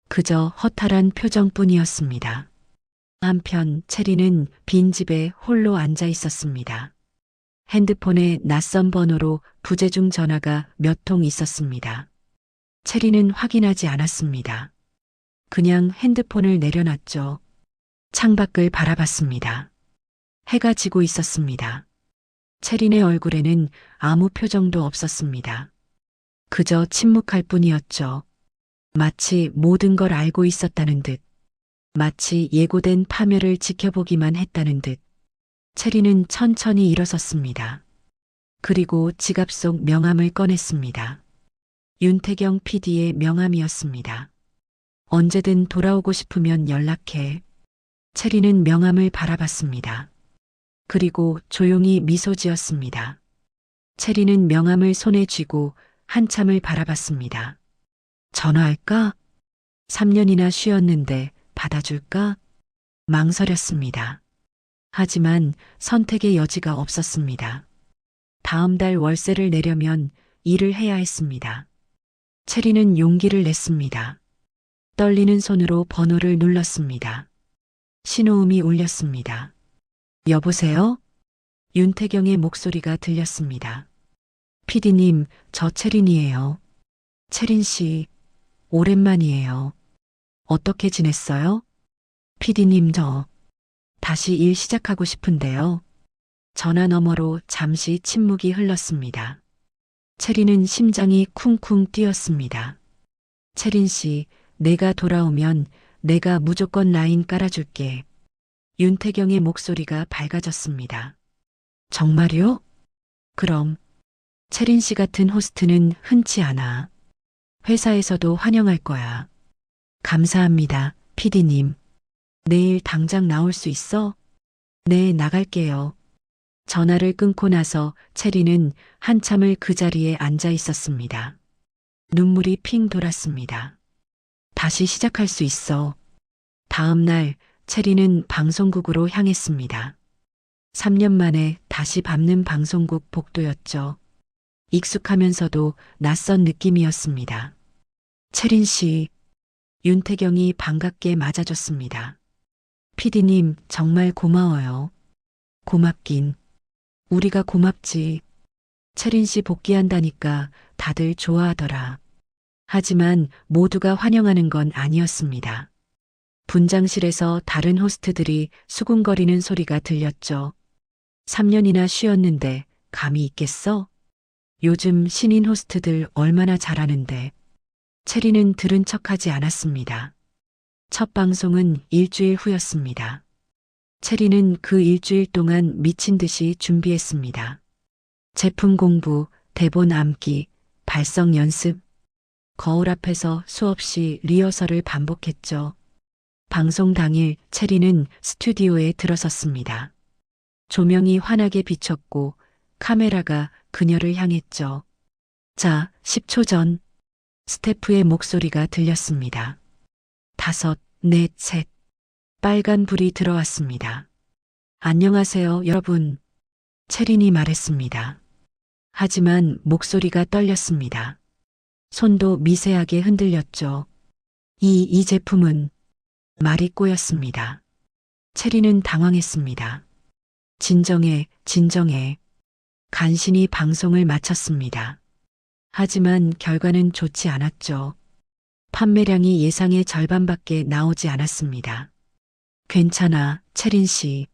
그저 허탈한 표정뿐이었습니다. 한편 체리는 빈집에 홀로 앉아 있었습니다. 핸드폰에 낯선 번호로 부재중 전화가 몇 통 있었습니다. 체리는 확인하지 않았습니다. 그냥 핸드폰을 내려놨죠. 창밖을 바라봤습니다. 해가 지고 있었습니다. 체린의 얼굴에는 아무 표정도 없었습니다. 그저 침묵할 뿐이었죠. 마치 모든 걸 알고 있었다는 듯, 마치 예고된 파멸을 지켜보기만 했다는 듯. 체리는 천천히 일어섰습니다. 그리고 지갑 속 명함을 꺼냈습니다. 윤태경 PD의 명함이었습니다. 언제든 돌아오고 싶으면 연락해. 체리는 명함을 바라봤습니다. 그리고 조용히 미소 지었습니다. 체리는 명함을 손에 쥐고 한참을 바라봤습니다. 전화할까? 3년이나 쉬었는데 받아줄까? 망설였습니다. 하지만 선택의 여지가 없었습니다. 다음 달 월세를 내려면 일을 해야 했습니다. 체리는 용기를 냈습니다. 떨리는 손으로 번호를 눌렀습니다. 신호음이 울렸습니다. 여보세요? 윤태경의 목소리가 들렸습니다. PD님, 저 체린이에요. 체린 씨, 오랜만이에요. 어떻게 지냈어요? PD님, 저 다시 일 시작하고 싶은데요. 전화 너머로 잠시 침묵이 흘렀습니다. 체린은 심장이 쿵쿵 뛰었습니다. 체린 씨, 내가 돌아오면 내가 무조건 라인 깔아줄게. 윤태경의 목소리가 밝아졌습니다. 정말요? 그럼. 체린 씨 같은 호스트는 흔치 않아. 회사에서도 환영할 거야. 감사합니다, PD님. 내일 당장 나올 수 있어? 네, 나갈게요. 전화를 끊고 나서 체리는 한참을 그 자리에 앉아 있었습니다. 눈물이 핑 돌았습니다. 다시 시작할 수 있어. 다음 날 체리는 방송국으로 향했습니다. 3년 만에 다시 밟는 방송국 복도였죠. 익숙하면서도 낯선 느낌이었습니다. 체린 씨, 윤태경이 반갑게 맞아줬습니다. PD님, 정말 고마워요. 고맙긴. 우리가 고맙지. 체린 씨 복귀한다니까 다들 좋아하더라. 하지만 모두가 환영하는 건 아니었습니다. 분장실에서 다른 호스트들이 수군거리는 소리가 들렸죠. 3년이나 쉬었는데 감이 있겠어? 요즘 신인 호스트들 얼마나 잘하는데. 체리는 들은 척하지 않았습니다. 첫 방송은 일주일 후였습니다. 체리는 그 일주일 동안 미친 듯이 준비했습니다. 제품 공부, 대본 암기, 발성 연습. 거울 앞에서 수없이 리허설을 반복했죠. 방송 당일 체리는 스튜디오에 들어섰습니다. 조명이 환하게 비쳤고 카메라가 그녀를 향했죠. 자, 10초 전 스태프의 목소리가 들렸습니다. 다섯, 넷, 셋. 빨간 불이 들어왔습니다. 안녕하세요, 여러분. 체린이 말했습니다. 하지만 목소리가 떨렸습니다. 손도 미세하게 흔들렸죠. 이 제품은 말이 꼬였습니다. 체리는 당황했습니다. 진정해, 진정해. 간신히 방송을 마쳤습니다. 하지만 결과는 좋지 않았죠. 판매량이 예상의 절반밖에 나오지 않았습니다. 괜찮아, 체린 씨.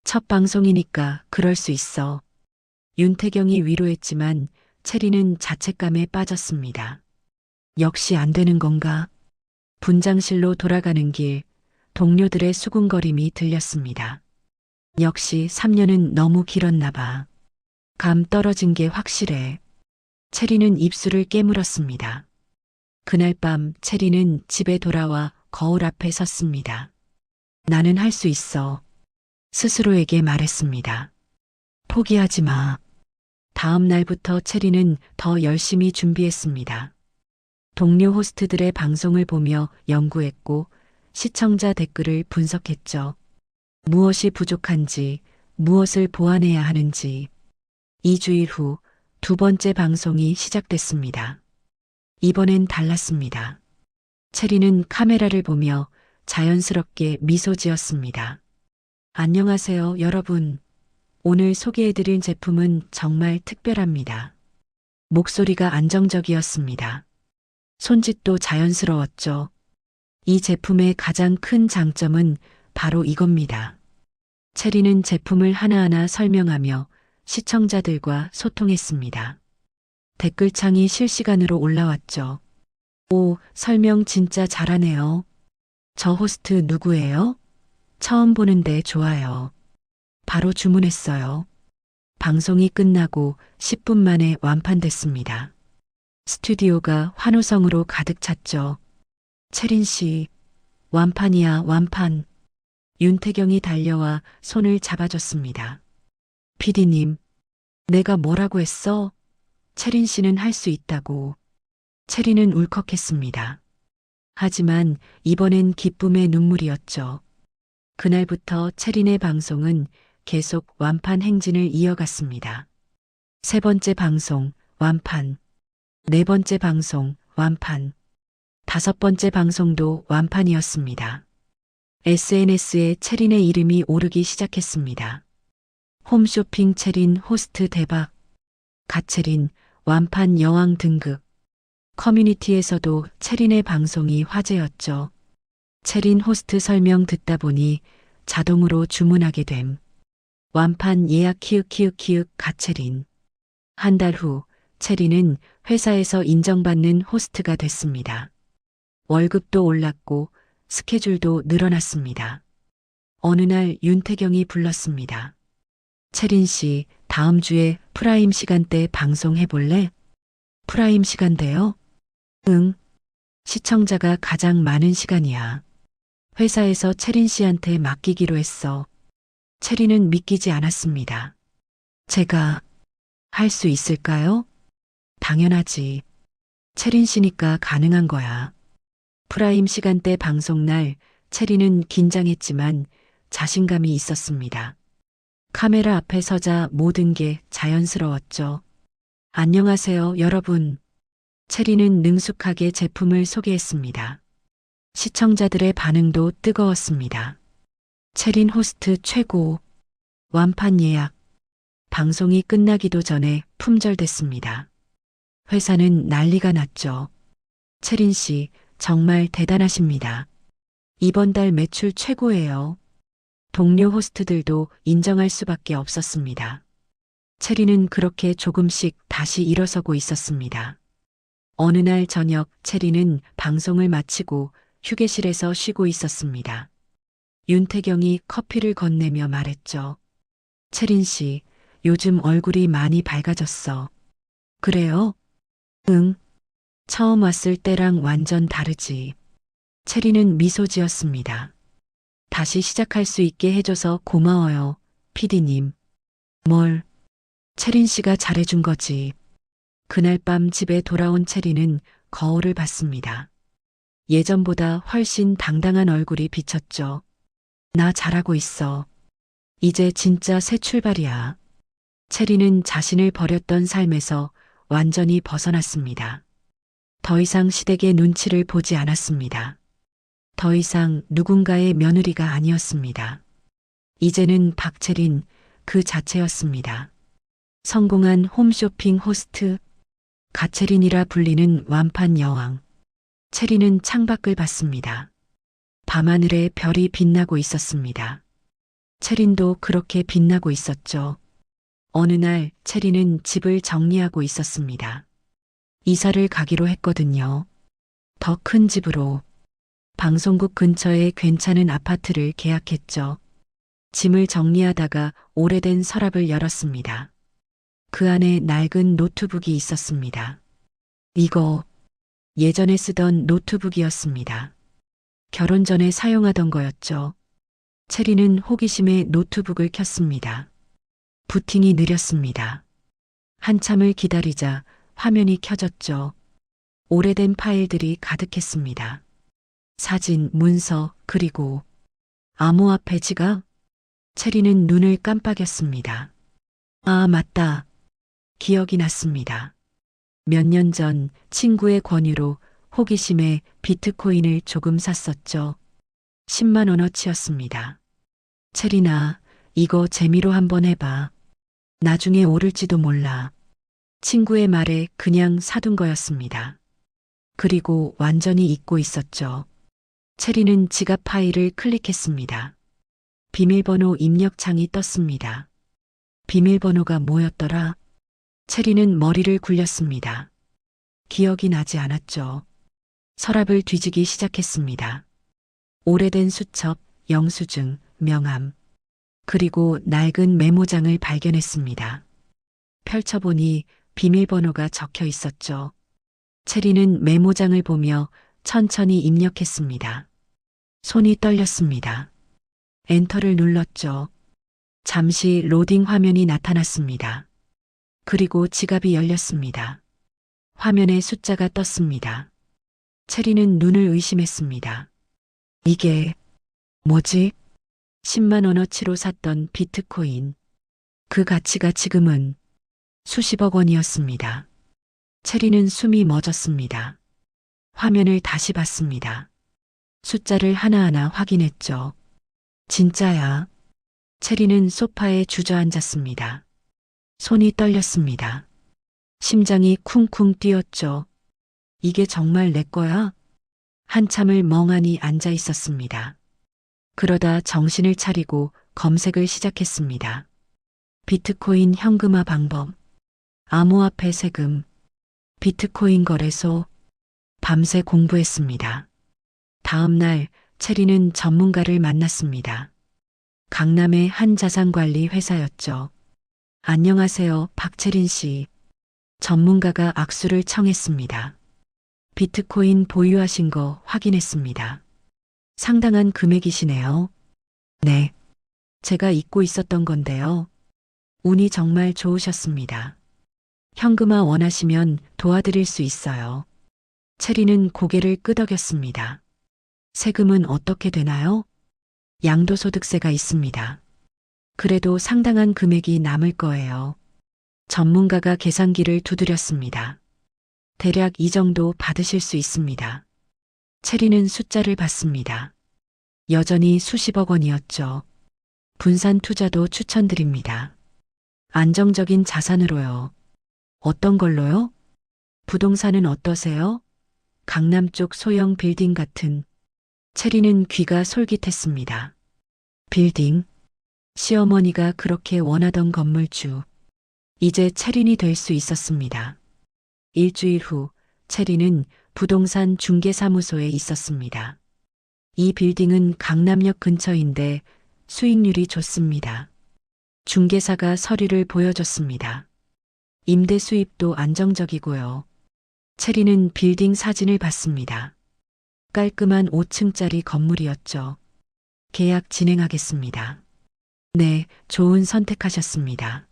첫 방송이니까 그럴 수 있어. 윤태경이 위로했지만 체리는 자책감에 빠졌습니다. 역시 안 되는 건가? 분장실로 돌아가는 길, 동료들의 수군거림이 들렸습니다. 역시 3년은 너무 길었나 봐. 감 떨어진 게 확실해. 체리는 입술을 깨물었습니다. 그날 밤 체리는 집에 돌아와 거울 앞에 섰습니다. 나는 할 수 있어. 스스로에게 말했습니다. 포기하지 마. 다음 날부터 체리는 더 열심히 준비했습니다. 동료 호스트들의 방송을 보며 연구했고 시청자 댓글을 분석했죠. 무엇이 부족한지, 무엇을 보완해야 하는지. 2주일 후 두 번째 방송이 시작됐습니다. 이번엔 달랐습니다. 체리는 카메라를 보며 자연스럽게 미소 지었습니다. 안녕하세요, 여러분. 오늘 소개해드릴 제품은 정말 특별합니다. 목소리가 안정적이었습니다. 손짓도 자연스러웠죠. 이 제품의 가장 큰 장점은 바로 이겁니다. 체리는 제품을 하나하나 설명하며 시청자들과 소통했습니다. 댓글창이 실시간으로 올라왔죠. 오, 설명 진짜 잘하네요. 저 호스트 누구예요? 처음 보는데 좋아요. 바로 주문했어요. 방송이 끝나고 10분 만에 완판됐습니다. 스튜디오가 환호성으로 가득 찼죠. 체린 씨, 완판이야, 완판. 윤태경이 달려와 손을 잡아줬습니다. PD님, 내가 뭐라고 했어? 체린 씨는 할 수 있다고. 체리는 울컥했습니다. 하지만 이번엔 기쁨의 눈물이었죠. 그날부터 체린의 방송은 계속 완판 행진을 이어갔습니다. 세 번째 방송, 완판. 네 번째 방송, 완판. 다섯 번째 방송도 완판이었습니다. SNS에 체린의 이름이 오르기 시작했습니다. 홈쇼핑 체린 호스트 대박. 갓체린 완판 여왕 등극. 커뮤니티에서도 체린의 방송이 화제였죠. 체린 호스트 설명 듣다 보니 자동으로 주문하게 됨. 완판 예약 키읔 갓체린. 한 달 후 체린은 회사에서 인정받는 호스트가 됐습니다. 월급도 올랐고 스케줄도 늘어났습니다. 어느 날 윤태경이 불렀습니다. 체린 씨, 다음 주에 프라임 시간대 방송해볼래? 프라임 시간대요? 응. 시청자가 가장 많은 시간이야. 회사에서 체린 씨한테 맡기기로 했어. 체린은 믿기지 않았습니다. 제가 할 수 있을까요? 당연하지. 체린 씨니까 가능한 거야. 프라임 시간대 방송날 체린은 긴장했지만 자신감이 있었습니다. 카메라 앞에 서자 모든 게 자연스러웠죠. 안녕하세요, 여러분. 체린은 능숙하게 제품을 소개했습니다. 시청자들의 반응도 뜨거웠습니다. 체린 호스트 최고. 완판 예약. 방송이 끝나기도 전에 품절됐습니다. 회사는 난리가 났죠. 체린 씨, 정말 대단하십니다. 이번 달 매출 최고예요. 동료 호스트들도 인정할 수밖에 없었습니다. 체리는 그렇게 조금씩 다시 일어서고 있었습니다. 어느 날 저녁 체리는 방송을 마치고 휴게실에서 쉬고 있었습니다. 윤태경이 커피를 건네며 말했죠. 체린 씨, 요즘 얼굴이 많이 밝아졌어. 그래요? 응. 처음 왔을 때랑 완전 다르지. 체리는 미소 지었습니다. 다시 시작할 수 있게 해줘서 고마워요, PD님. 뭘? 체린 씨가 잘해준 거지. 그날 밤 집에 돌아온 체리는 거울을 봤습니다. 예전보다 훨씬 당당한 얼굴이 비쳤죠. 나 잘하고 있어. 이제 진짜 새 출발이야. 체리는 자신을 버렸던 삶에서 완전히 벗어났습니다. 더 이상 시댁의 눈치를 보지 않았습니다. 더 이상 누군가의 며느리가 아니었습니다. 이제는 박채린 그 자체였습니다. 성공한 홈쇼핑 호스트, 가채린이라 불리는 완판 여왕. 체리는 창밖을 봤습니다. 밤하늘에 별이 빛나고 있었습니다. 체린도 그렇게 빛나고 있었죠. 어느 날 체리는 집을 정리하고 있었습니다. 이사를 가기로 했거든요. 더 큰 집으로. 방송국 근처에 괜찮은 아파트를 계약했죠. 짐을 정리하다가 오래된 서랍을 열었습니다. 그 안에 낡은 노트북이 있었습니다. 이거 예전에 쓰던 노트북이었습니다. 결혼 전에 사용하던 거였죠. 체리는 호기심에 노트북을 켰습니다. 부팅이 느렸습니다. 한참을 기다리자 화면이 켜졌죠. 오래된 파일들이 가득했습니다. 사진, 문서, 그리고 암호화폐 지갑. 체리는 눈을 깜빡였습니다. 아, 맞다. 기억이 났습니다. 몇 년 전 친구의 권유로 호기심에 비트코인을 조금 샀었죠. 10만 원어치였습니다. 체리나, 이거 재미로 한번 해봐. 나중에 오를지도 몰라. 친구의 말에 그냥 사둔 거였습니다. 그리고 완전히 잊고 있었죠. 체리는 지갑 파일을 클릭했습니다. 비밀번호 입력창이 떴습니다. 비밀번호가 뭐였더라? 체리는 머리를 굴렸습니다. 기억이 나지 않았죠. 서랍을 뒤지기 시작했습니다. 오래된 수첩, 영수증, 명함, 그리고 낡은 메모장을 발견했습니다. 펼쳐보니 비밀번호가 적혀 있었죠. 체리는 메모장을 보며 천천히 입력했습니다. 손이 떨렸습니다. 엔터를 눌렀죠. 잠시 로딩 화면이 나타났습니다. 그리고 지갑이 열렸습니다. 화면에 숫자가 떴습니다. 체리는 눈을 의심했습니다. 이게 뭐지? 10만 원어치로 샀던 비트코인. 그 가치가 지금은 수십억 원이었습니다. 체리는 숨이 멎었습니다. 화면을 다시 봤습니다. 숫자를 하나하나 확인했죠. 진짜야. 체리는 소파에 주저앉았습니다. 손이 떨렸습니다. 심장이 쿵쿵 뛰었죠. 이게 정말 내 거야? 한참을 멍하니 앉아 있었습니다. 그러다 정신을 차리고 검색을 시작했습니다. 비트코인 현금화 방법, 암호화폐 세금, 비트코인 거래소. 밤새 공부했습니다. 다음 날 체리는 전문가를 만났습니다. 강남의 한 자산관리 회사였죠. 안녕하세요, 박채린 씨. 전문가가 악수를 청했습니다. 비트코인 보유하신 거 확인했습니다. 상당한 금액이시네요. 네. 제가 잊고 있었던 건데요. 운이 정말 좋으셨습니다. 현금화 원하시면 도와드릴 수 있어요. 체리는 고개를 끄덕였습니다. 세금은 어떻게 되나요? 양도소득세가 있습니다. 그래도 상당한 금액이 남을 거예요. 전문가가 계산기를 두드렸습니다. 대략 이 정도 받으실 수 있습니다. 체리는 숫자를 봤습니다. 여전히 수십억 원이었죠. 분산 투자도 추천드립니다. 안정적인 자산으로요. 어떤 걸로요? 부동산은 어떠세요? 강남 쪽 소형 빌딩 같은. 체리는 귀가 솔깃했습니다. 빌딩. 시어머니가 그렇게 원하던 건물주. 이제 체린이 될 수 있었습니다. 일주일 후 체리는 부동산 중개사무소에 있었습니다. 이 빌딩은 강남역 근처인데 수익률이 좋습니다. 중개사가 서류를 보여줬습니다. 임대 수입도 안정적이고요. 체리는 빌딩 사진을 봤습니다. 깔끔한 5층짜리 건물이었죠. 계약 진행하겠습니다. 네, 좋은 선택하셨습니다.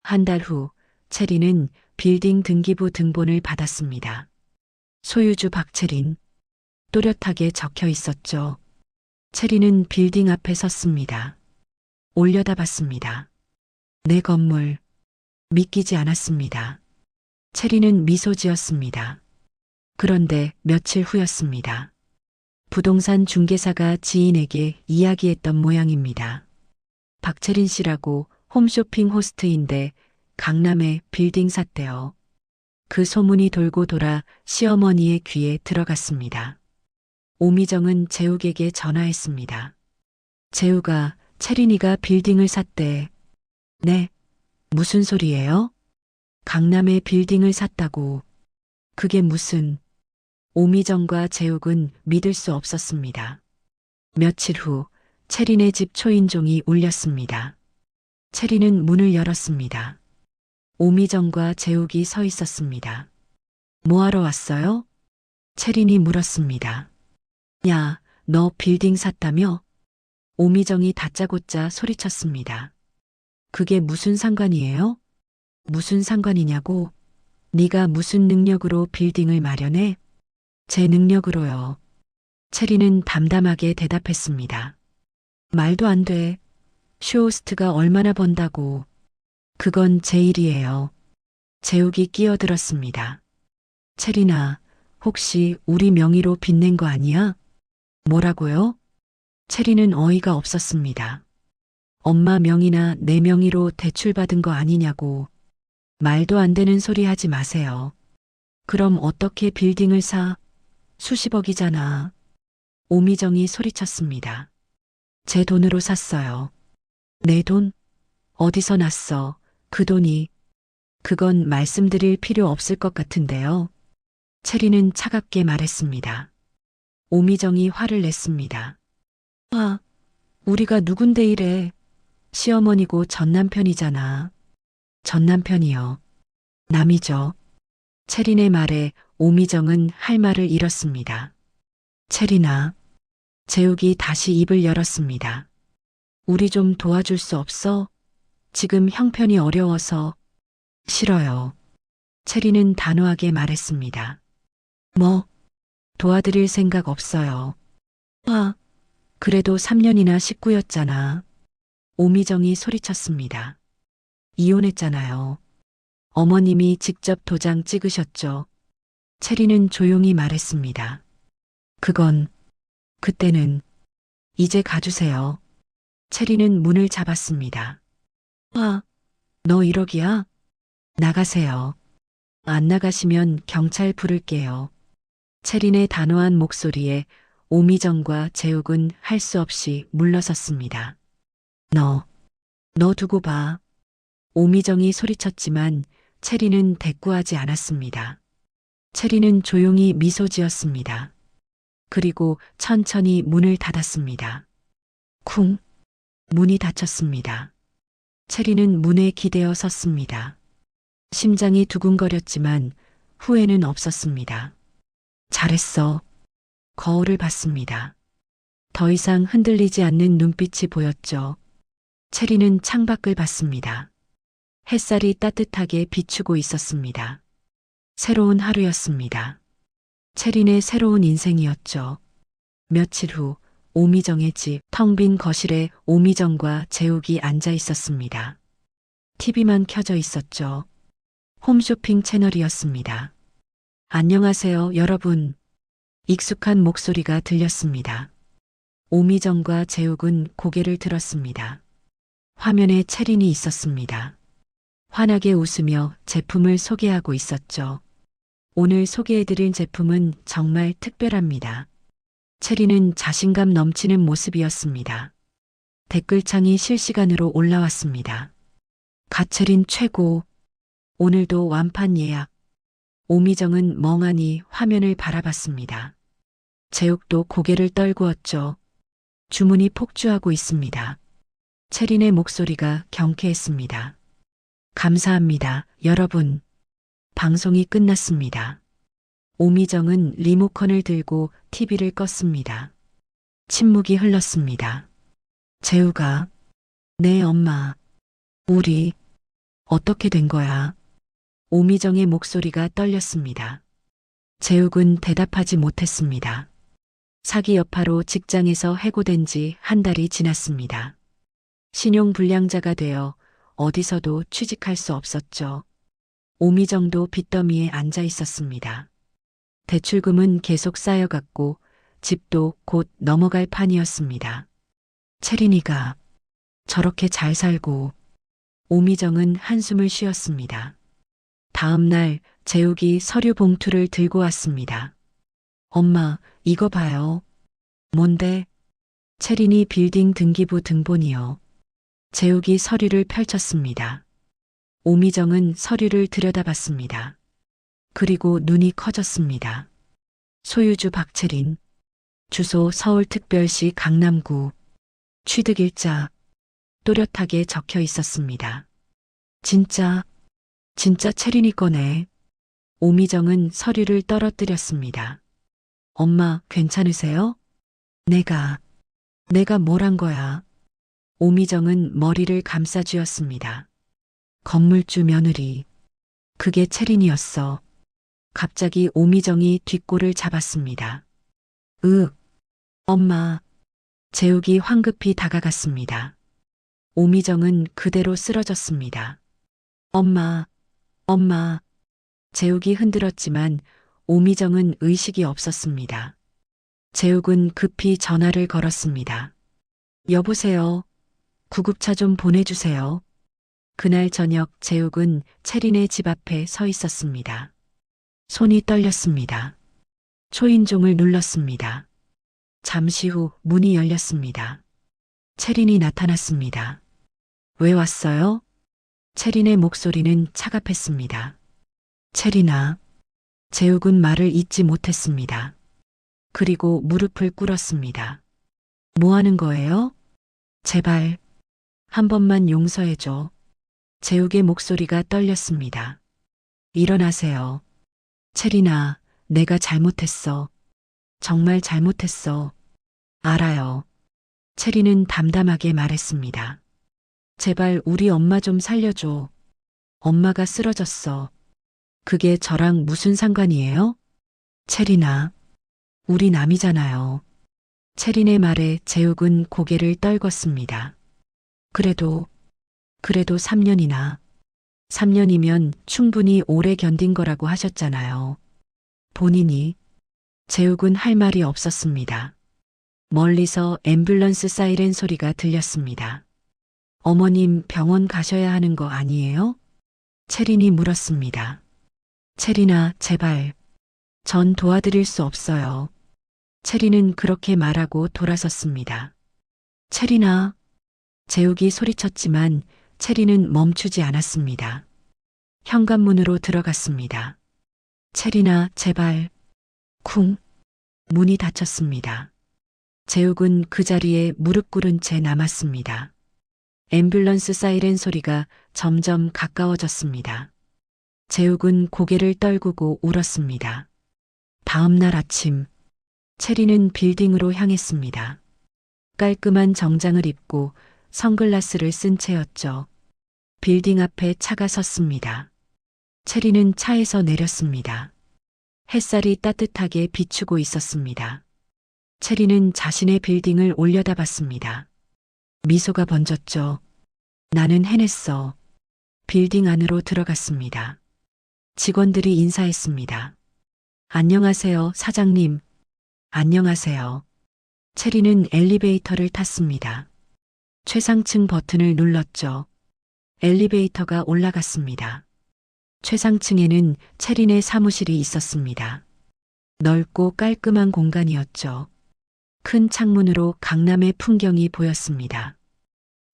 한 달 후 체리는 빌딩 등기부 등본을 받았습니다. 소유주 박채린, 또렷하게 적혀 있었죠. 체리는 빌딩 앞에 섰습니다. 올려다봤습니다. 내 건물. 믿기지 않았습니다. 체리는 미소 지었습니다. 그런데 며칠 후였습니다. 부동산 중개사가 지인에게 이야기했던 모양입니다. 박채린 씨라고 홈쇼핑 호스트인데 강남에 빌딩 샀대요. 그 소문이 돌고 돌아 시어머니의 귀에 들어갔습니다. 오미정은 재욱에게 전화했습니다. 재욱아, 채린이가 빌딩을 샀대. 네, 무슨 소리예요? 강남에 빌딩을 샀다고. 그게 무슨... 오미정과 재욱은 믿을 수 없었습니다. 며칠 후 채린의 집 초인종이 울렸습니다. 채린은 문을 열었습니다. 오미정과 재욱이 서 있었습니다. 뭐하러 왔어요? 채린이 물었습니다. 야, 너 빌딩 샀다며? 오미정이 다짜고짜 소리쳤습니다. 그게 무슨 상관이에요? 무슨 상관이냐고? 네가 무슨 능력으로 빌딩을 마련해? 제 능력으로요. 채리는 담담하게 대답했습니다. 말도 안 돼. 쇼호스트가 얼마나 번다고. 그건 제 일이에요. 재욱이 끼어들었습니다. 채리나, 혹시 우리 명의로 빚낸 거 아니야? 뭐라고요? 채리는 어이가 없었습니다. 엄마 명의나 내 명의로 대출받은 거 아니냐고. 말도 안 되는 소리 하지 마세요. 그럼 어떻게 빌딩을 사? 수십억이잖아. 오미정이 소리쳤습니다. 제 돈으로 샀어요. 내 돈? 어디서 났어? 그 돈이. 그건 말씀드릴 필요 없을 것 같은데요. 채리는 차갑게 말했습니다. 오미정이 화를 냈습니다. 아, 우리가 누군데 이래. 시어머니고 전남편이잖아. 전남편이요. 남이죠. 채린의 말에 오미정은 할 말을 잃었습니다. 채린아. 재욱이 다시 입을 열었습니다. 우리 좀 도와줄 수 없어? 지금 형편이 어려워서. 싫어요. 채린은 단호하게 말했습니다. 뭐? 도와드릴 생각 없어요. 아, 그래도 3년이나 식구였잖아. 오미정이 소리쳤습니다. 이혼했잖아요. 어머님이 직접 도장 찍으셨죠. 채리는 조용히 말했습니다. 그건, 그때는, 이제 가주세요. 채리는 문을 잡았습니다. 아, 너 1억이야? 나가세요. 안 나가시면 경찰 부를게요. 채린의 단호한 목소리에 오미정과 재욱은 할 수 없이 물러섰습니다. 너 두고 봐. 오미정이 소리쳤지만 채리는 대꾸하지 않았습니다. 채리는 조용히 미소 지었습니다. 그리고 천천히 문을 닫았습니다. 쿵! 문이 닫혔습니다. 채리는 문에 기대어 섰습니다. 심장이 두근거렸지만 후회는 없었습니다. 잘했어. 거울을 봤습니다. 더 이상 흔들리지 않는 눈빛이 보였죠. 채리는 창밖을 봤습니다. 햇살이 따뜻하게 비추고 있었습니다. 새로운 하루였습니다. 채린의 새로운 인생이었죠. 며칠 후 오미정의 집 텅 빈 거실에 오미정과 재욱이 앉아 있었습니다. TV만 켜져 있었죠. 홈쇼핑 채널이었습니다. 안녕하세요, 여러분. 익숙한 목소리가 들렸습니다. 오미정과 재욱은 고개를 들었습니다. 화면에 채린이 있었습니다. 환하게 웃으며 제품을 소개하고 있었죠. 오늘 소개해드릴 제품은 정말 특별합니다. 채린은 자신감 넘치는 모습이었습니다. 댓글창이 실시간으로 올라왔습니다. 가채린 최고. 오늘도 완판 예약. 오미정은 멍하니 화면을 바라봤습니다. 재욱도 고개를 떨구었죠. 주문이 폭주하고 있습니다. 채린의 목소리가 경쾌했습니다. 감사합니다, 여러분. 방송이 끝났습니다. 오미정은 리모컨을 들고 TV를 껐습니다. 침묵이 흘렀습니다. 재욱아, 네 엄마. 우리 어떻게 된 거야? 오미정의 목소리가 떨렸습니다. 재욱은 대답하지 못했습니다. 사기 여파로 직장에서 해고된 지 한 달이 지났습니다. 신용불량자가 되어 어디서도 취직할 수 없었죠. 오미정도 빚더미에 앉아 있었습니다. 대출금은 계속 쌓여갔고 집도 곧 넘어갈 판이었습니다. 채린이가 저렇게 잘 살고 오미정은 한숨을 쉬었습니다. 다음 날 재욱이 서류 봉투를 들고 왔습니다. 엄마, 이거 봐요. 뭔데? 채린이 빌딩 등기부 등본이요. 재욱이 서류를 펼쳤습니다. 오미정은 서류를 들여다봤습니다. 그리고 눈이 커졌습니다. 소유주 박채린, 주소 서울특별시 강남구, 취득일자, 또렷하게 적혀 있었습니다. 진짜 채린이 거네. 오미정은 서류를 떨어뜨렸습니다. 엄마, 괜찮으세요? 내가 뭘 한 거야? 오미정은 머리를 감싸쥐었습니다. 건물주 며느리. 그게 채린이었어. 갑자기 오미정이 뒷골을 잡았습니다. 엄마. 재욱이 황급히 다가갔습니다. 오미정은 그대로 쓰러졌습니다. 엄마. 재욱이 흔들었지만 오미정은 의식이 없었습니다. 재욱은 급히 전화를 걸었습니다. 여보세요. 구급차 좀 보내주세요. 그날 저녁 재욱은 채린의 집 앞에 서 있었습니다. 손이 떨렸습니다. 초인종을 눌렀습니다. 잠시 후 문이 열렸습니다. 채린이 나타났습니다. 왜 왔어요? 채린의 목소리는 차갑했습니다. 채린아. 재욱은 말을 잇지 못했습니다. 그리고 무릎을 꿇었습니다. 뭐 하는 거예요? 제발, 한 번만 용서해줘. 재욱의 목소리가 떨렸습니다. 일어나세요. 채린아, 내가 잘못했어. 정말 잘못했어. 알아요. 채린은 담담하게 말했습니다. 제발 우리 엄마 좀 살려줘. 엄마가 쓰러졌어. 그게 저랑 무슨 상관이에요? 채린아, 우리 남이잖아요. 채린의 말에 재욱은 고개를 떨궜습니다. 그래도 3년이나. 3년이면 충분히 오래 견딘 거라고 하셨잖아요. 본인이. 재욱은 할 말이 없었습니다. 멀리서 앰뷸런스 사이렌 소리가 들렸습니다. 어머님 병원 가셔야 하는 거 아니에요? 채린이 물었습니다. 채린아, 제발. 전 도와드릴 수 없어요. 채린은 그렇게 말하고 돌아섰습니다. 채린아. 재욱이 소리쳤지만 채린은 멈추지 않았습니다. 현관문으로 들어갔습니다. 채린아, 제발. 쿵. 문이 닫혔습니다. 재욱은 그 자리에 무릎 꿇은 채 남았습니다. 앰뷸런스 사이렌 소리가 점점 가까워졌습니다. 재욱은 고개를 떨구고 울었습니다. 다음 날 아침, 채린은 빌딩으로 향했습니다. 깔끔한 정장을 입고 선글라스를 쓴 채였죠. 빌딩 앞에 차가 섰습니다. 채린은 차에서 내렸습니다. 햇살이 따뜻하게 비추고 있었습니다. 채린은 자신의 빌딩을 올려다봤습니다. 미소가 번졌죠. 나는 해냈어. 빌딩 안으로 들어갔습니다. 직원들이 인사했습니다. 안녕하세요, 사장님. 안녕하세요. 채린은 엘리베이터를 탔습니다. 최상층 버튼을 눌렀죠. 엘리베이터가 올라갔습니다. 최상층에는 채린의 사무실이 있었습니다. 넓고 깔끔한 공간이었죠. 큰 창문으로 강남의 풍경이 보였습니다.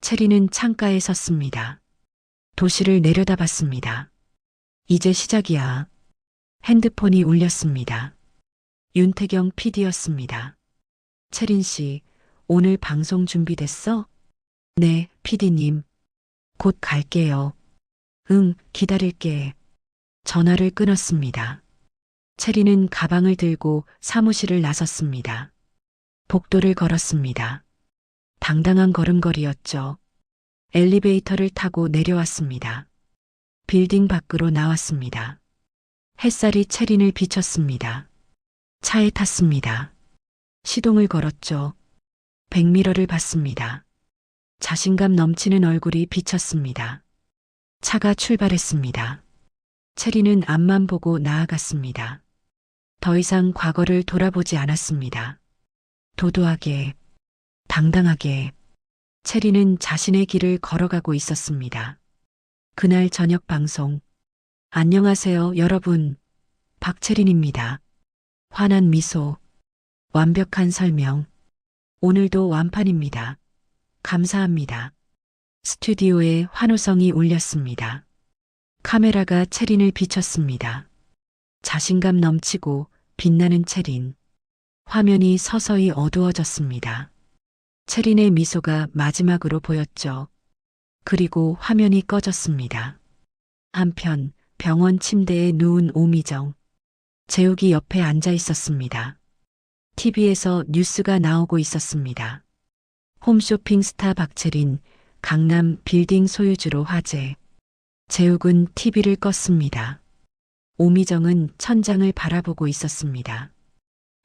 채린은 창가에 섰습니다. 도시를 내려다봤습니다. 이제 시작이야. 핸드폰이 울렸습니다. 윤태경 PD였습니다. 채린 씨, 오늘 방송 준비됐어? 네, PD님. 곧 갈게요. 응, 기다릴게. 전화를 끊었습니다. 채린은 가방을 들고 사무실을 나섰습니다. 복도를 걸었습니다. 당당한 걸음걸이였죠. 엘리베이터를 타고 내려왔습니다. 빌딩 밖으로 나왔습니다. 햇살이 채린을 비쳤습니다. 차에 탔습니다. 시동을 걸었죠. 백미러를 봤습니다. 자신감 넘치는 얼굴이 비쳤습니다. 차가 출발했습니다. 체리는 앞만 보고 나아갔습니다. 더 이상 과거를 돌아보지 않았습니다. 도도하게, 당당하게 체리는 자신의 길을 걸어가고 있었습니다. 그날 저녁 방송. 안녕하세요, 여러분. 박채린입니다. 환한 미소, 완벽한 설명. 오늘도 완판입니다. 감사합니다. 스튜디오에 환호성이 울렸습니다. 카메라가 채린을 비췄습니다. 자신감 넘치고 빛나는 채린. 화면이 서서히 어두워졌습니다. 채린의 미소가 마지막으로 보였죠. 그리고 화면이 꺼졌습니다. 한편 병원 침대에 누운 오미정. 재욱이 옆에 앉아 있었습니다. TV에서 뉴스가 나오고 있었습니다. 홈쇼핑 스타 박채린, 강남 빌딩 소유주로 화제. 재욱은 TV를 껐습니다. 오미정은 천장을 바라보고 있었습니다.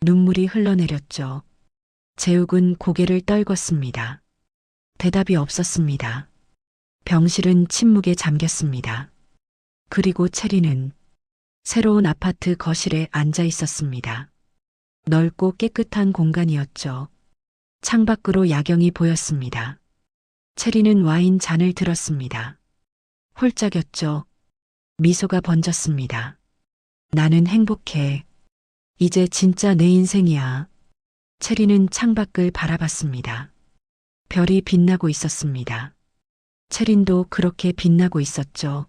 눈물이 흘러내렸죠. 재욱은 고개를 떨궜습니다. 대답이 없었습니다. 병실은 침묵에 잠겼습니다. 그리고 채린은 새로운 아파트 거실에 앉아 있었습니다. 넓고 깨끗한 공간이었죠. 창밖으로 야경이 보였습니다. 채린은 와인 잔을 들었습니다. 홀짝였죠. 미소가 번졌습니다. 나는 행복해. 이제 진짜 내 인생이야. 채린은 창밖을 바라봤습니다. 별이 빛나고 있었습니다. 채린도 그렇게 빛나고 있었죠.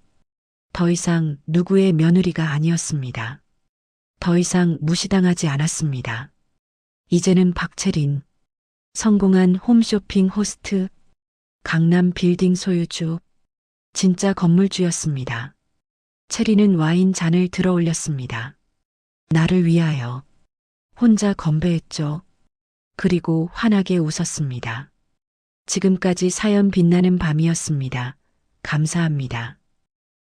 더 이상 누구의 며느리가 아니었습니다. 더 이상 무시당하지 않았습니다. 이제는 박채린, 성공한 홈쇼핑 호스트, 강남 빌딩 소유주, 진짜 건물주였습니다. 채린은 와인 잔을 들어 올렸습니다. 나를 위하여. 혼자 건배했죠. 그리고 환하게 웃었습니다. 지금까지 사연 빛나는 밤이었습니다. 감사합니다.